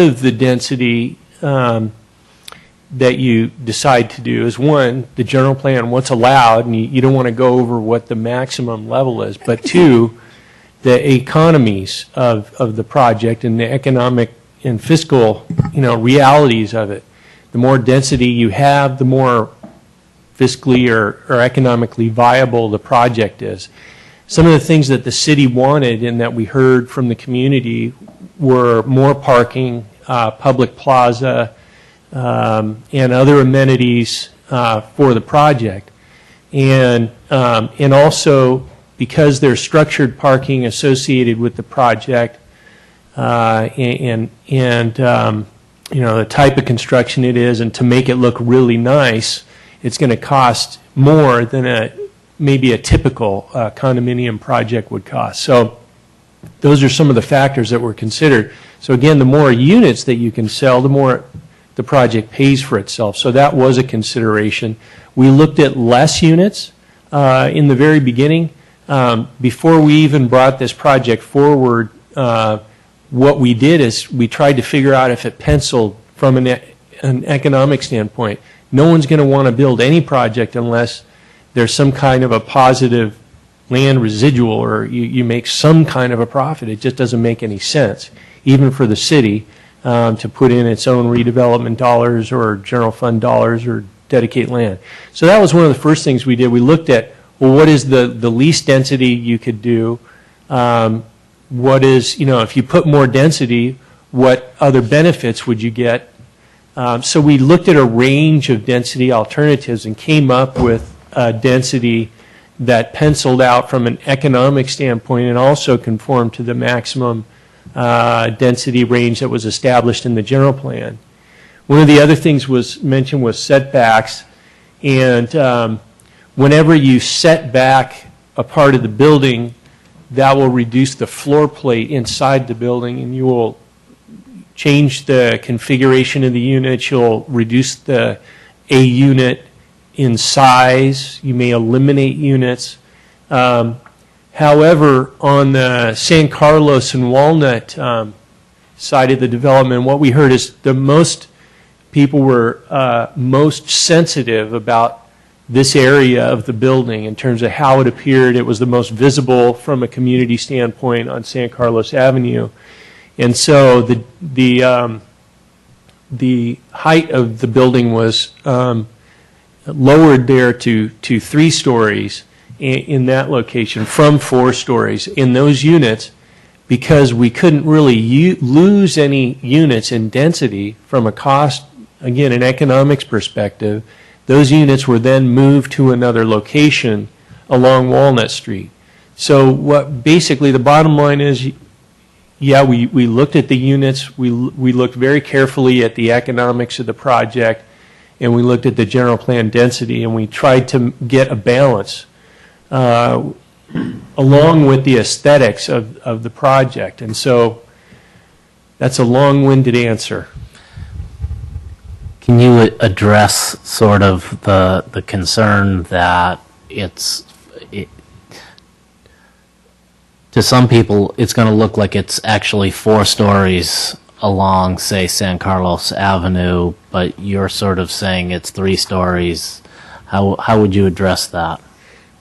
S14: of the density that you decide to do is, one, the general plan, what's allowed, and you don't want to go over what the maximum level is, but two, the economies of the project and the economic and fiscal, realities of it. The more density you have, the more fiscally or economically viable the project is. Some of the things that the city wanted and that we heard from the community were more parking, public plaza, and other amenities for the project. And also, because there's structured parking associated with the project, and the type of construction it is, and to make it look really nice, it's going to cost more than maybe a typical condominium project would cost. So those are some of the factors that were considered. So again, the more units that you can sell, the more the project pays for itself. So that was a consideration. We looked at less units in the very beginning. Before we even brought this project forward, what we did is we tried to figure out if it penciled from an economic standpoint. No one's going to want to build any project unless there's some kind of a positive land residual or you make some kind of a profit. It just doesn't make any sense, even for the city, to put in its own redevelopment dollars or general fund dollars or dedicate land. So that was one of the first things we did. We looked at, well, what is the least density you could do? What is, if you put more density, what other benefits would you get? So we looked at a range of density alternatives and came up with a density that penciled out from an economic standpoint and also conformed to the maximum density range that was established in the general plan. One of the other things mentioned was setbacks, and whenever you set back a part of the building, that will reduce the floor plate inside the building, and you will change the configuration of the unit. You'll reduce a unit in size. You may eliminate units. However, on the San Carlos and Walnut side of the development, what we heard is the most people were most sensitive about this area of the building in terms of how it appeared. It was the most visible from a community standpoint on San Carlos Avenue. And so the height of the building was lowered there to 3 stories in that location from 4 stories in those units, because we couldn't really lose any units in density from a cost, again, an economics perspective. Those units were then moved to another location along Walnut Street. So what basically the bottom line is, yeah, we looked at the units, we looked very carefully at the economics of the project, and we looked at the general plan density, and we tried to get a balance along with the aesthetics of the project. And so that's a long-winded answer.
S6: Can you address sort of the concern that to some people it's going to look like it's actually 4 stories along, say, San Carlos Avenue, but you're sort of saying it's 3 stories. How would you address that?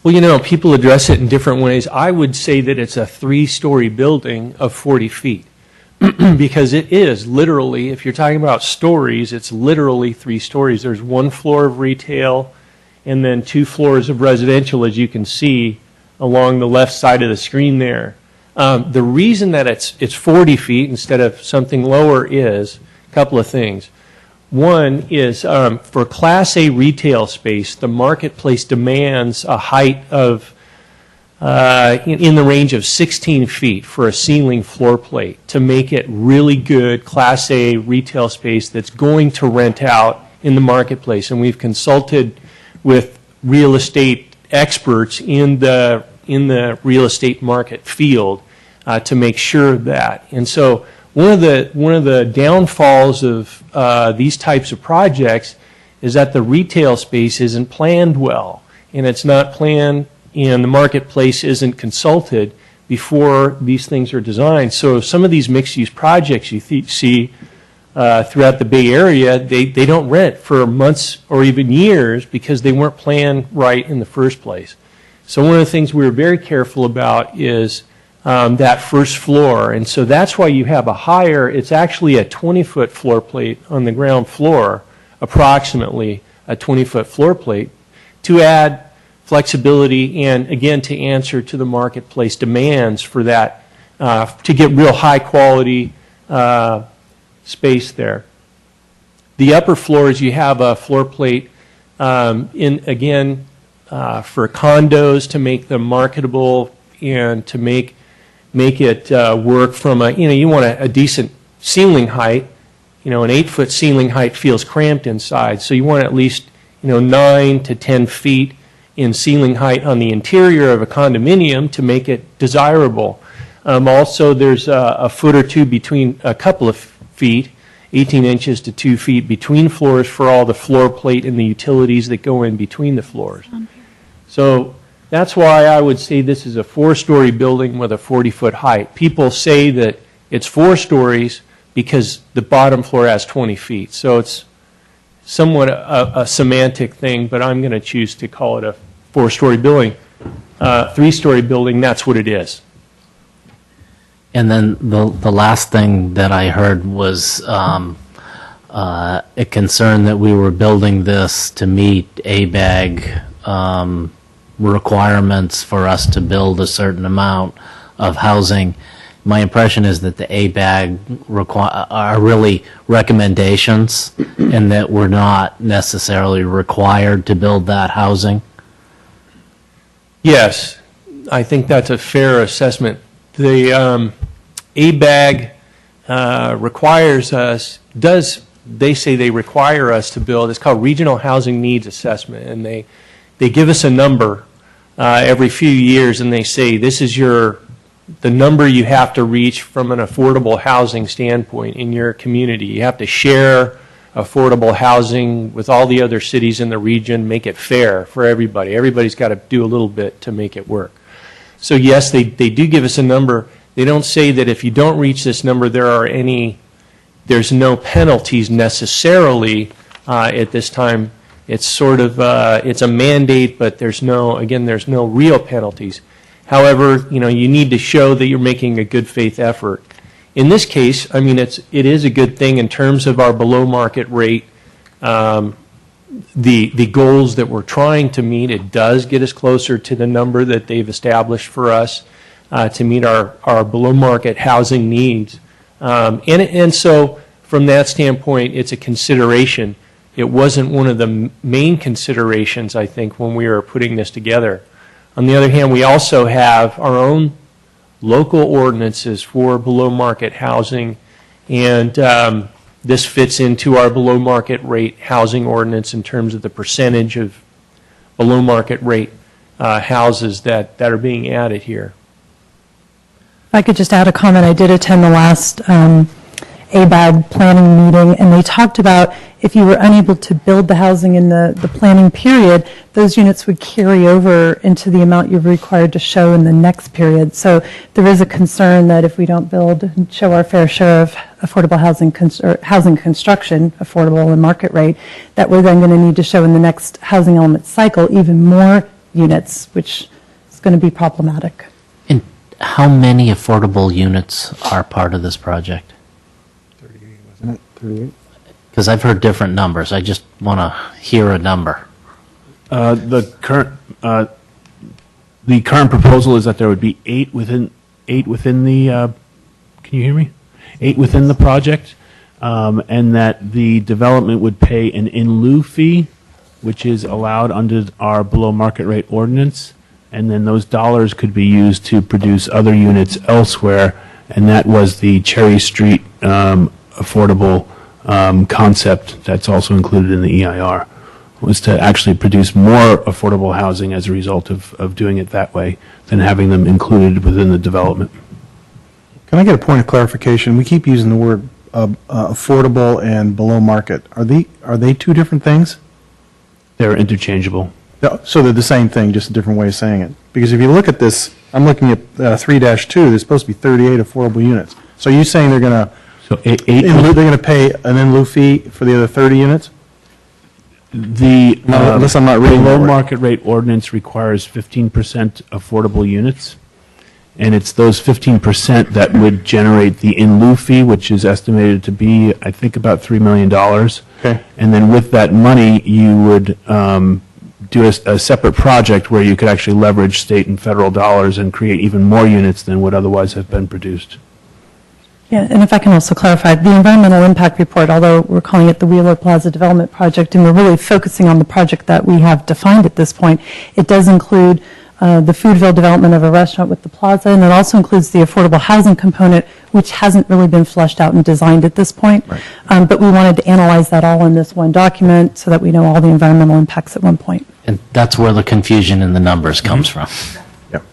S14: Well, people address it in different ways. I would say that it's a 3-story building of 40 feet. Because it is literally, if you're talking about stories, it's literally 3 stories. There's 1 floor of retail and then 2 floors of residential, as you can see along the left side of the screen there. The reason that it's 40 feet instead of something lower is a couple of things. One is for Class A retail space, the marketplace demands a height of in the range of 16 feet for a ceiling floor plate to make it really good Class A retail space that's going to rent out in the marketplace. And we've consulted with real estate experts in the real estate market field to make sure of that. And so one of the downfalls of these types of projects is that the retail space isn't planned well, and it's not planned and the marketplace isn't consulted, before these things are designed. So some of these mixed-use projects you see throughout the Bay Area, they don't rent for months or even years because they weren't planned right in the first place. So one of the things we were very careful about is that first floor, and so that's why you have a higher, it's actually a 20-foot floor plate on the ground floor, approximately a 20-foot floor plate, to add flexibility and, again, to answer to the marketplace demands for that, to get real high-quality space there. The upper floors, you have a floor plate, for condos to make them marketable and to make it work from you want a decent ceiling height. An 8-foot ceiling height feels cramped inside, so you want at least 9 to 10 feet in ceiling height on the interior of a condominium to make it desirable. Also, there's a foot or two between, a couple of feet, 18 inches to 2 feet between floors for all the floor plate and the utilities that go in between the floors. So that's why I would say this is a 4-story building with a 40-foot height. People say that it's 4 stories because the bottom floor has 20 feet. So it's somewhat a semantic thing, but I'm going to choose to call it a 4-story building. 3-story building, that's what it is.
S6: And then the last thing that I heard was a concern that we were building this to meet ABAG requirements for us to build a certain amount of housing. My impression is that the ABAG are really recommendations and that we're not necessarily required to build that housing.
S14: Yes, I think that's a fair assessment. The ABAG requires us, they say they require us to build, it's called Regional Housing Needs Assessment, and they give us a number every few years, and they say this is the number you have to reach from an affordable housing standpoint in your community. You have to share affordable housing with all the other cities in the region, make it fair for everybody. Everybody's got to do a little bit to make it work. So yes, they do give us a number. They don't say that if you don't reach this number, there's no penalties necessarily at this time. It's sort of, it's a mandate, but there's no real penalties. However, you need to show that you're making a good faith effort. In this case, it is a good thing in terms of our below market rate, the goals that we're trying to meet. It does get us closer to the number that they've established for us to meet our below market housing needs. And so from that standpoint, it's a consideration. It wasn't one of the main considerations, I think, when we were putting this together. On the other hand, we also have our own local ordinances for below market housing, and this fits into our below market rate housing ordinance in terms of the percentage of below market rate houses that are being added here.
S3: If I could just add a comment, I did attend the last ABAG planning meeting, and they talked about if you were unable to build the housing in the planning period, those units would carry over into the amount you're required to show in the next period. So there is a concern that if we don't build and show our fair share of affordable housing construction, affordable and market rate, that we're then going to need to show in the next housing element cycle even more units, which is going to be problematic.
S6: And how many affordable units are part of this project?
S5: 38, wasn't it? 38?
S6: Because I've heard different numbers. I just want to hear a number.
S7: The current proposal is that there would be 8 within the. Can you hear me? 8 within the project, and that the development would pay an in lieu fee, which is allowed under our below market rate ordinance, and then those dollars could be used to produce other units elsewhere, and that was the Cherry Street affordable concept that's also included in the EIR, was to actually produce more affordable housing as a result of doing it that way than having them included within the development.
S5: Can I get a point of clarification? We keep using the word affordable and below market. Are they two different things?
S7: They're interchangeable.
S5: So they're the same thing, just a different way of saying it. Because if you look at this I'm looking at 3-2, there's supposed to be 38 affordable units. So are you saying they're going to,
S7: So eight,
S5: they're going to pay an in lieu fee for the other 30 units?
S7: the
S5: Unless I'm not
S7: the
S5: reading that
S7: low
S5: right.
S7: market rate ordinance requires 15% affordable units, and it's those 15% that would generate the in lieu fee, which is estimated to be, I think, about $3 million.
S5: Okay.
S7: And then with that money, you would do a separate project where you could actually leverage state and federal dollars and create even more units than would otherwise have been produced.
S3: Yeah, and if I can also clarify, the environmental impact report, although we're calling it the Wheeler Plaza Development Project, and we're really focusing on the project that we have defined at this point, it does include the Foodville development of a restaurant with the plaza, and it also includes the affordable housing component, which hasn't really been fleshed out and designed at this point.
S5: Right.
S3: But we wanted to analyze that all in this one document so that we know all the environmental impacts at one point.
S6: And that's where the confusion in the numbers comes from.
S5: Yep.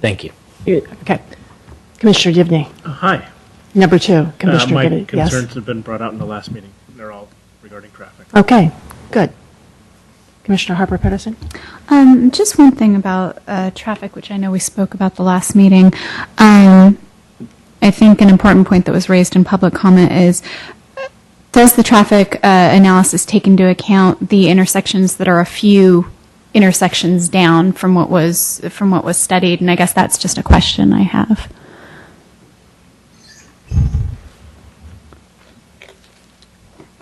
S6: Thank you.
S2: Okay. Commissioner Gibney.
S1: Hi.
S2: Number 2, Commissioner
S1: My
S2: Gibney. Yes.
S1: concerns have been brought out in the last meeting. They're all regarding traffic.
S2: Okay, good. Commissioner Harper Pedersen.
S8: Just one thing about traffic, which I know we spoke about the last meeting. I think an important point that was raised in public comment is, does the traffic analysis take into account the intersections that are a few intersections down from what was studied? And I guess that's just a question I have.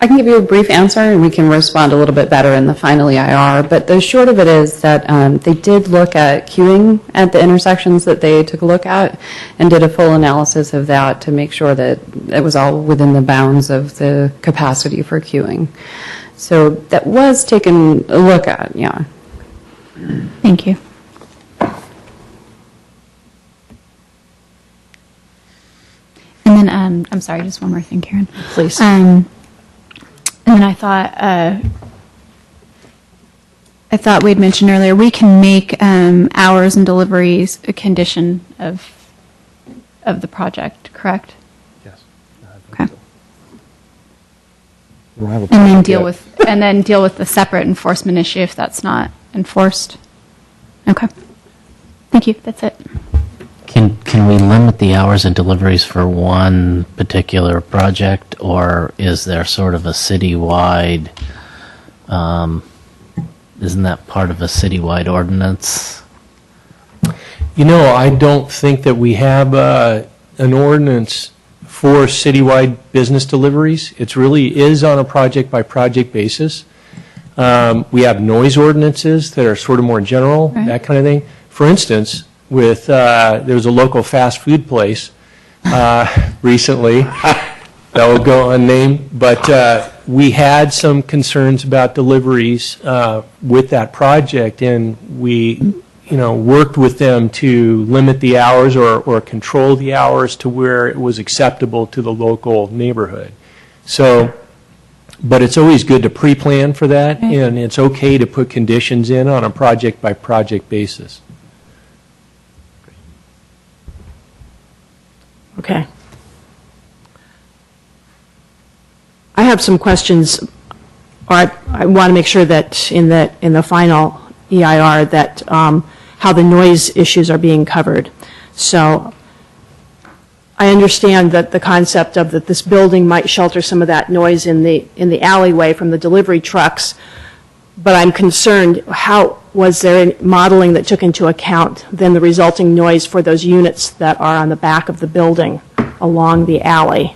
S4: I can give you a brief answer, and we can respond a little bit better in the final EIR. But the short of it is that they did look at queuing at the intersections that they took a look at and did a full analysis of that to make sure that it was all within the bounds of the capacity for queuing. So that was taken a look at, yeah.
S8: Thank you. And then, I'm sorry, just one more thing, Karen.
S2: Please.
S8: And then I thought we'd mentioned earlier, we can make hours and deliveries a condition of the project, correct?
S5: Yes.
S8: Okay.
S5: We don't have a
S8: And then
S5: project yet.
S8: deal with the separate enforcement issue if that's not enforced. Okay. Thank you. That's it.
S6: Can we limit the hours and deliveries for one particular project, or is there sort of a citywide, isn't that part of a citywide ordinance?
S14: You know, I don't think that we have an ordinance for citywide business deliveries. It really is on a project-by-project basis. We have noise ordinances that are sort of more general,
S8: Right.
S14: that kind of thing. For instance, with there was a local fast food place recently that will go unnamed, but we had some concerns about deliveries with that project, and we worked with them to limit the hours or control the hours to where it was acceptable to the local neighborhood. So, but it's always good to pre-plan for that, and it's okay to put conditions in on a project-by-project basis.
S2: Okay. I have some questions, or I want to make sure that in the final EIR that how the noise issues are being covered. So I understand that the concept of that this building might shelter some of that noise in the alleyway from the delivery trucks, but I'm concerned, how was there any modeling that took into account then the resulting noise for those units that are on the back of the building along the alley?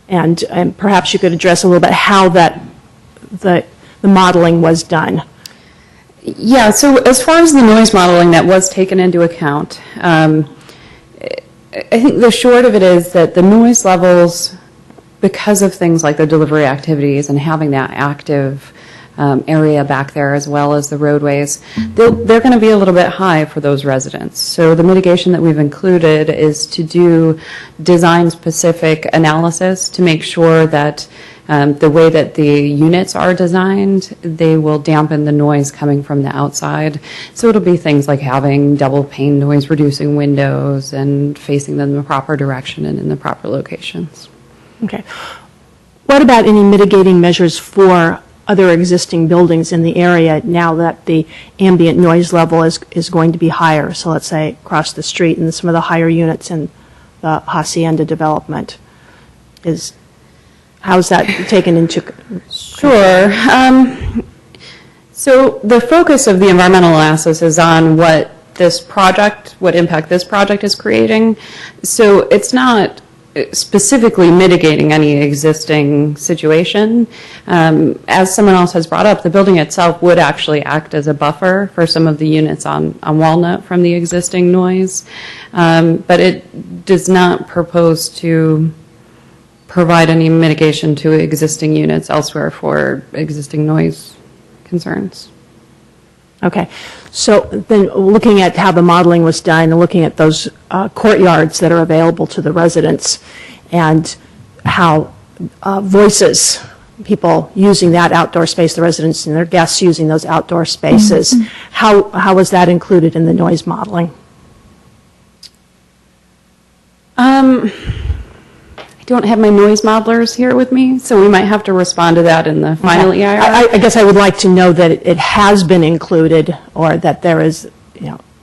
S2: And perhaps you could address a little bit how that the modeling was done.
S4: Yeah, so as far as the noise modeling that was taken into account, I think the short of it is that the noise levels, because of things like the delivery activities and having that active area back there as well as the roadways, they're going to be a little bit high for those residents. So the mitigation that we've included is to do design-specific analysis to make sure that the way that the units are designed, they will dampen the noise coming from the outside. So it'll be things like having double pane noise reducing windows and facing them in the proper direction and in the proper locations.
S2: Okay. What about any mitigating measures for other existing buildings in the area now that the ambient noise level is going to be higher. So let's say across the street and some of the higher units in the Hacienda development. How's that taken into?
S4: Sure. So the focus of the environmental analysis is on what impact this project is creating. So it's not specifically mitigating any existing situation. As someone else has brought up, the building itself would actually act as a buffer for some of the units on Walnut from the existing noise. But it does not propose to provide any mitigation to existing units elsewhere for existing noise concerns.
S2: Okay. So then looking at how the modeling was done, looking at those courtyards that are available to the residents and how voices, people using that outdoor space, the residents and their guests using those outdoor spaces, how was that included in the noise modeling?
S4: I don't have my noise modelers here with me, so we might have to respond to that in the final EIR.
S2: I guess I would like to know that it has been included, or that there is,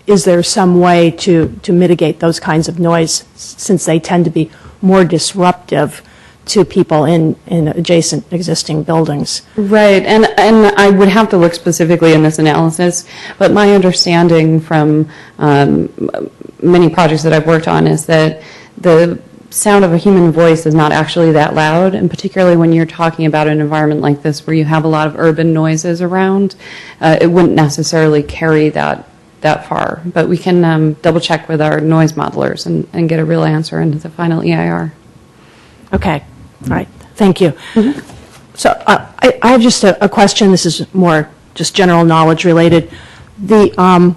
S2: is there some way to mitigate those kinds of noise, since they tend to be more disruptive to people in adjacent existing buildings?
S4: Right, and I would have to look specifically in this analysis, but my understanding from many projects that I've worked on is that the sound of a human voice is not actually that loud, and particularly when you're talking about an environment like this where you have a lot of urban noises around, it wouldn't necessarily carry that far. But we can double check with our noise modelers and get a real answer into the final EIR.
S2: Okay, all right, thank you. So I have just a question. This is more just general knowledge related. The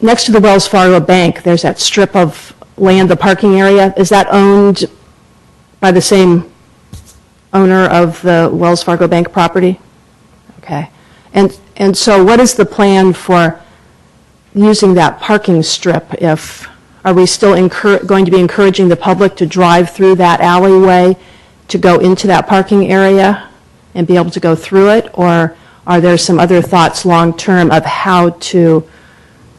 S2: next to the Wells Fargo Bank, there's that strip of land, the parking area. Is that owned by the same owner of the Wells Fargo Bank property? Okay. And so what is the plan for using that parking strip? Are we still going to be encouraging the public to drive through that alleyway to go into that parking area and be able to go through it? Or are there some other thoughts long-term of how to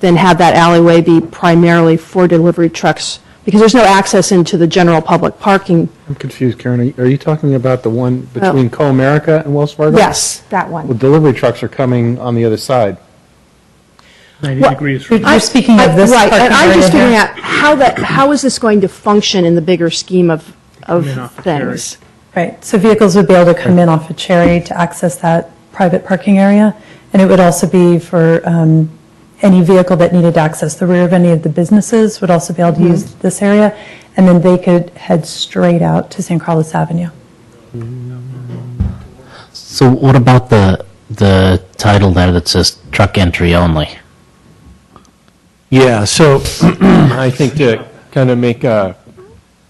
S2: then have that alleyway be primarily for delivery trucks? Because there's no access into the general public parking.
S5: I'm confused, Karen. Are you talking about the one between Co-America and Wells Fargo?
S2: Yes, that one.
S5: Well, delivery trucks are coming on the other side.
S13: 90 degrees from
S3: You're speaking of this
S2: right,
S3: parking
S2: and I'm
S3: area
S2: just figuring
S3: here.
S2: out how is this going to function in the bigger scheme of things?
S3: Right, so vehicles would be able to come in off of Cherry to access that private parking area, and it would also be for any vehicle that needed to access the rear of any of the businesses would also be able to use this area, and then they could head straight out to San Carlos Avenue.
S6: So what about the title there that says truck entry only?
S14: Yeah, so I think to kind of make a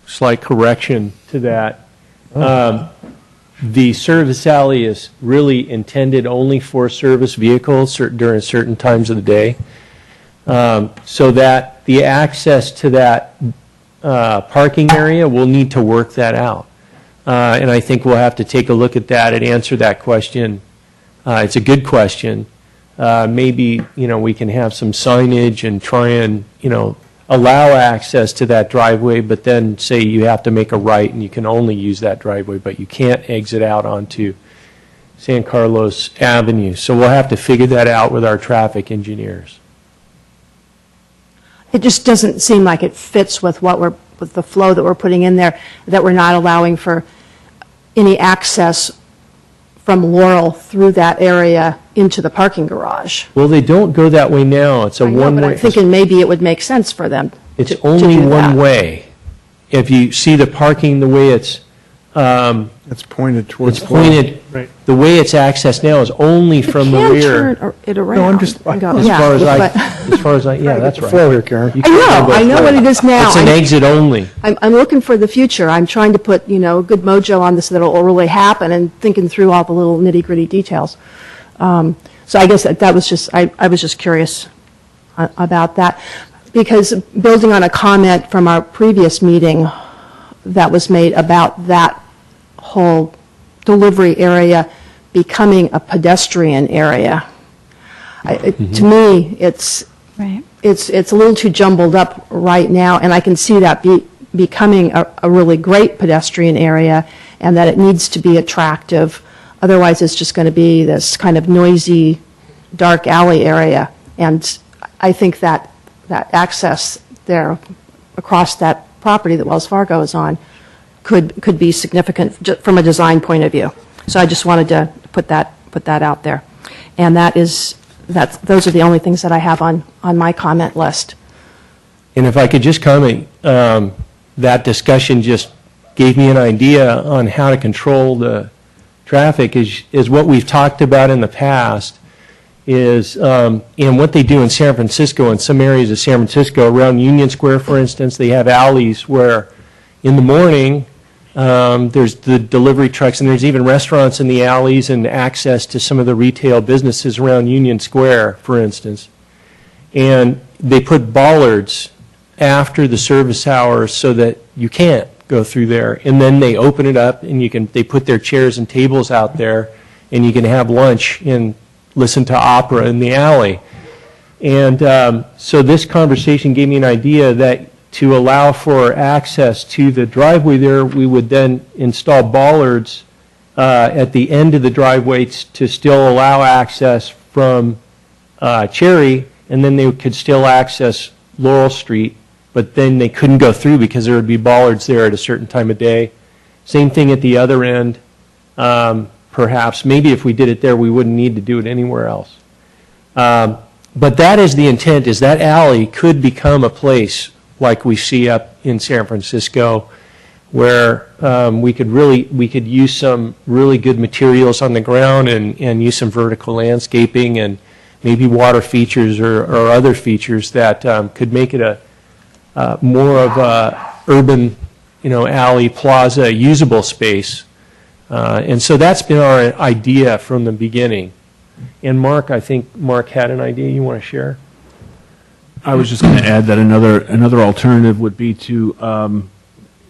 S14: slight correction to that, the service alley is really intended only for service vehicles during certain times of the day, so that the access to that parking area, we'll need to work that out. And I think we'll have to take a look at that and answer that question. It's a good question. Maybe, we can have some signage and try and, allow access to that driveway, but then say you have to make a right and you can only use that driveway, but you can't exit out onto San Carlos Avenue. So we'll have to figure that out with our traffic engineers.
S2: It just doesn't seem like it fits with with the flow that we're putting in there, that we're not allowing for any access from Laurel through that area into the parking garage.
S14: Well, they don't go that way now. It's a
S2: I know,
S14: one-way.
S2: but I'm thinking maybe it would make sense for them
S14: It's
S2: to
S14: only
S2: do
S14: one
S2: that.
S14: way. If you see the parking the way it's
S5: pointed towards.
S14: it's pointed, the way it's accessed now is only from the
S2: You
S14: rear.
S2: can turn it around.
S5: No, I'm just-
S2: and go-
S14: As
S2: yeah,
S14: far as
S2: but-
S14: yeah, that's
S5: The
S14: right.
S5: flow here, Karen.
S2: I know what it is now.
S14: It's an exit only.
S2: I'm looking for the future. I'm trying to put, good mojo on this that'll really happen, and thinking through all the little nitty-gritty details. So I guess that was just, I was just curious about that. Because building on a comment from our previous meeting that was made about that whole delivery area becoming a pedestrian area. To me, it's
S8: Right.
S2: it's a little too jumbled up right now, and I can see that becoming a really great pedestrian area, and that it needs to be attractive. Otherwise, it's just going to be this kind of noisy, dark alley area. And I think that access there across that property that Wells Fargo is on could be significant from a design point of view. So I just wanted to put that out there. And those are the only things that I have on my comment list.
S14: And if I could just comment, that discussion just gave me an idea on how to control the traffic is what we've talked about in the past is, and what they do in San Francisco, in some areas of San Francisco, around Union Square, for instance, they have alleys where in the morning there's the delivery trucks, and there's even restaurants in the alleys and access to some of the retail businesses around Union Square, for instance. And they put bollards after the service hours so that you can't go through there. And then they open it up, and they put their chairs and tables out there, and you can have lunch and listen to opera in the alley. And so this conversation gave me an idea that to allow for access to the driveway there, we would then install bollards at the end of the driveway to still allow access from Cherry, and then they could still access Laurel Street, but then they couldn't go through because there would be bollards there at a certain time of day. Same thing at the other end. Perhaps, maybe if we did it there, we wouldn't need to do it anywhere else. But that is the intent, is that alley could become a place like we see up in San Francisco, where we could use some really good materials on the ground and use some vertical landscaping and maybe water features or other features that could make it a more of a urban, alley, plaza, usable space. And so that's been our idea from the beginning. And Mark, I think Mark had an idea you want to share?
S7: I was just going to add that another alternative would be to,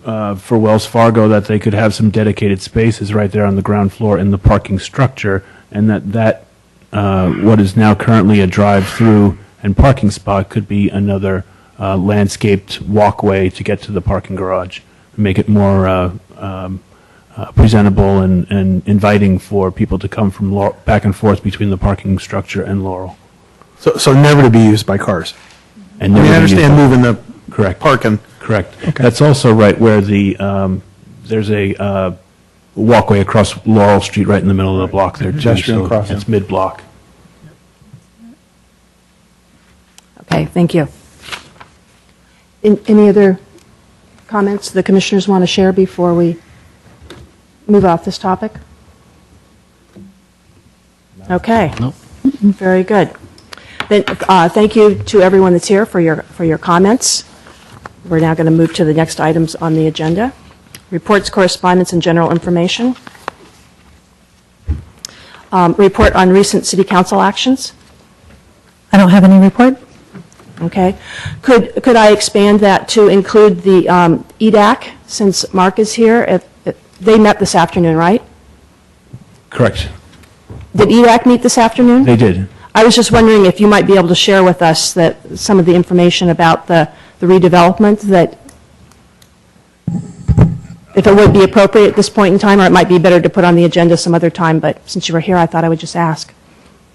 S7: for Wells Fargo, that they could have some dedicated spaces right there on the ground floor in the parking structure, and that what is now currently a drive-through and parking spot could be another landscaped walkway to get to the parking garage, and make it more presentable and inviting for people to come from back and forth between the parking structure and Laurel.
S5: So never to be used by cars.
S7: And
S5: I understand moving the
S7: correct
S5: parking.
S7: Correct.
S5: Okay.
S7: That's also right where there's a walkway across Laurel Street right in the middle of the block there too.
S5: Pedestrian crossing.
S7: It's mid-block.
S2: Okay, thank you. Any other comments the commissioners want to share before we move off this topic? Okay.
S6: Nope.
S2: Very good. Then, thank you to everyone that's here for your comments. We're now going to move to the next items on the agenda. Reports, correspondence, and general information. Report on recent city council actions.
S3: I don't have any report.
S2: Okay. Could I expand that to include the EDAC, since Mark is here? They met this afternoon, right?
S7: Correct.
S2: Did EDAC meet this afternoon?
S7: They did.
S2: I was just wondering if you might be able to share with us some of the information about the redevelopment, that if it would be appropriate at this point in time, or it might be better to put on the agenda some other time, but since you were here, I thought I would just ask.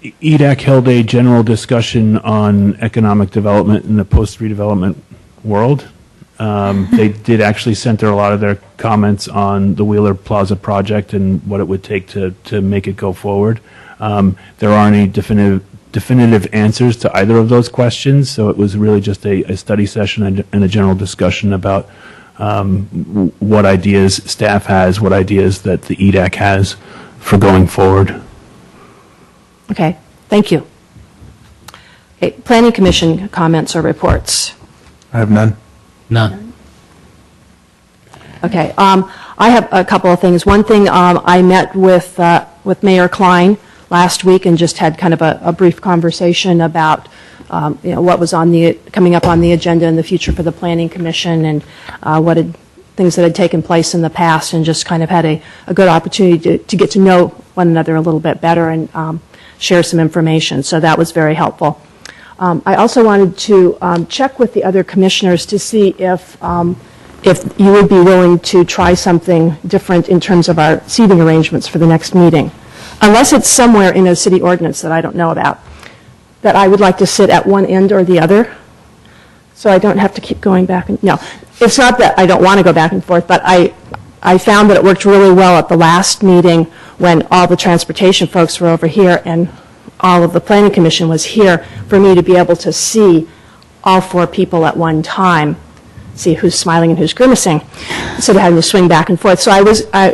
S7: EDAC held a general discussion on economic development in the post-redevelopment world. They did actually center a lot of their comments on the Wheeler Plaza project and what it would take to make it go forward. There aren't any definitive answers to either of those questions, so it was really just a study session and a general discussion about what ideas staff has, what ideas that the EDAC has for going forward.
S2: Okay, thank you. Okay, Planning Commission comments or reports?
S5: I have none.
S6: None.
S2: Okay, I have a couple of things. One thing, I met with Mayor Klein last week and just had kind of a brief conversation about what was coming up on the agenda in the future for the Planning Commission, and what had things that had taken place in the past and just kind of had a good opportunity to get to know one another a little bit better and share some information. So that was very helpful. I also wanted to check with the other commissioners to see if you would be willing to try something different in terms of our seating arrangements for the next meeting. Unless it's somewhere in a city ordinance that I don't know about, that I would like to sit at one end or the other, so I don't have to keep going back and, no. It's not that I don't want to go back and forth, but I found that it worked really well at the last meeting when all the transportation folks were over here and all of the planning commission was here, for me to be able to see all four people at one time, see who's smiling and who's grimacing, instead of having to swing back and forth. So I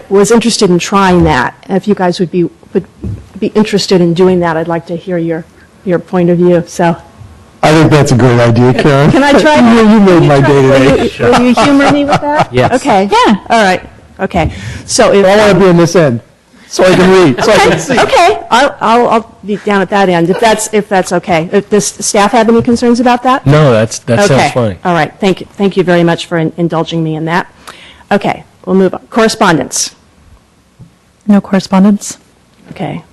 S2: was interested in trying that. If you guys would be interested in doing that, I'd like to hear your point of view. So.
S5: I think that's a great idea, Karen.
S2: Can I try that?
S5: You made my day today.
S2: Will you humor me with that?
S6: Yes.
S2: Okay. Yeah. All right. Okay. So if
S5: I want to be on this end, so I can read, so I can see.
S2: Okay. I'll be down at that end if that's okay. Does staff have any concerns about that?
S14: No, that
S2: Okay.
S14: sounds fine.
S2: All right. Thank you very much for indulging me in that. Okay. We'll move on. Correspondence.
S3: No correspondence?
S2: Okay.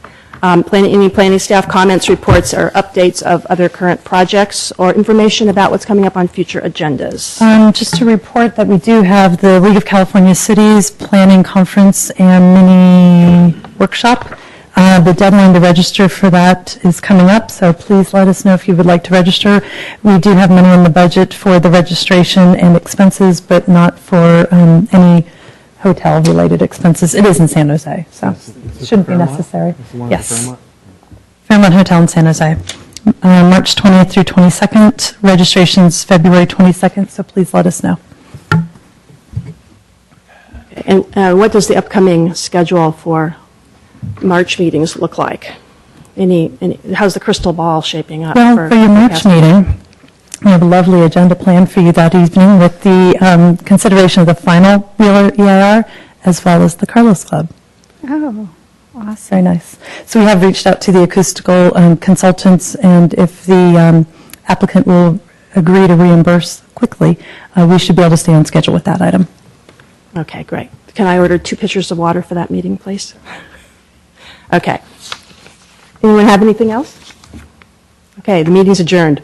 S2: Any planning staff comments, reports, or updates of other current projects or information about what's coming up on future agendas?
S3: Just to report that we do have the League of California Cities Planning Conference and mini workshop. The deadline to register for that is coming up, so please let us know if you would like to register. We do have money in the budget for the registration and expenses, but not for any hotel-related expenses. It is in San Jose, so it shouldn't be necessary. Yes. Fairmont Hotel in San Jose. March 20th through 22nd. Registration's February 22nd, so please let us know.
S2: And what does the upcoming schedule for March meetings look like? How's the crystal ball shaping up?
S3: Well, for your March meeting, we have a lovely agenda planned for you that evening with the consideration of the final Wheeler EIR as well as the Carlos Club.
S8: Oh, awesome.
S3: Very nice. So we have reached out to the acoustical consultants, and if the applicant will agree to reimburse quickly, we should be able to stay on schedule with that item.
S2: Okay, great. Can I order 2 pitchers of water for that meeting, please? Okay. Anyone have anything else? Okay, the meeting's adjourned.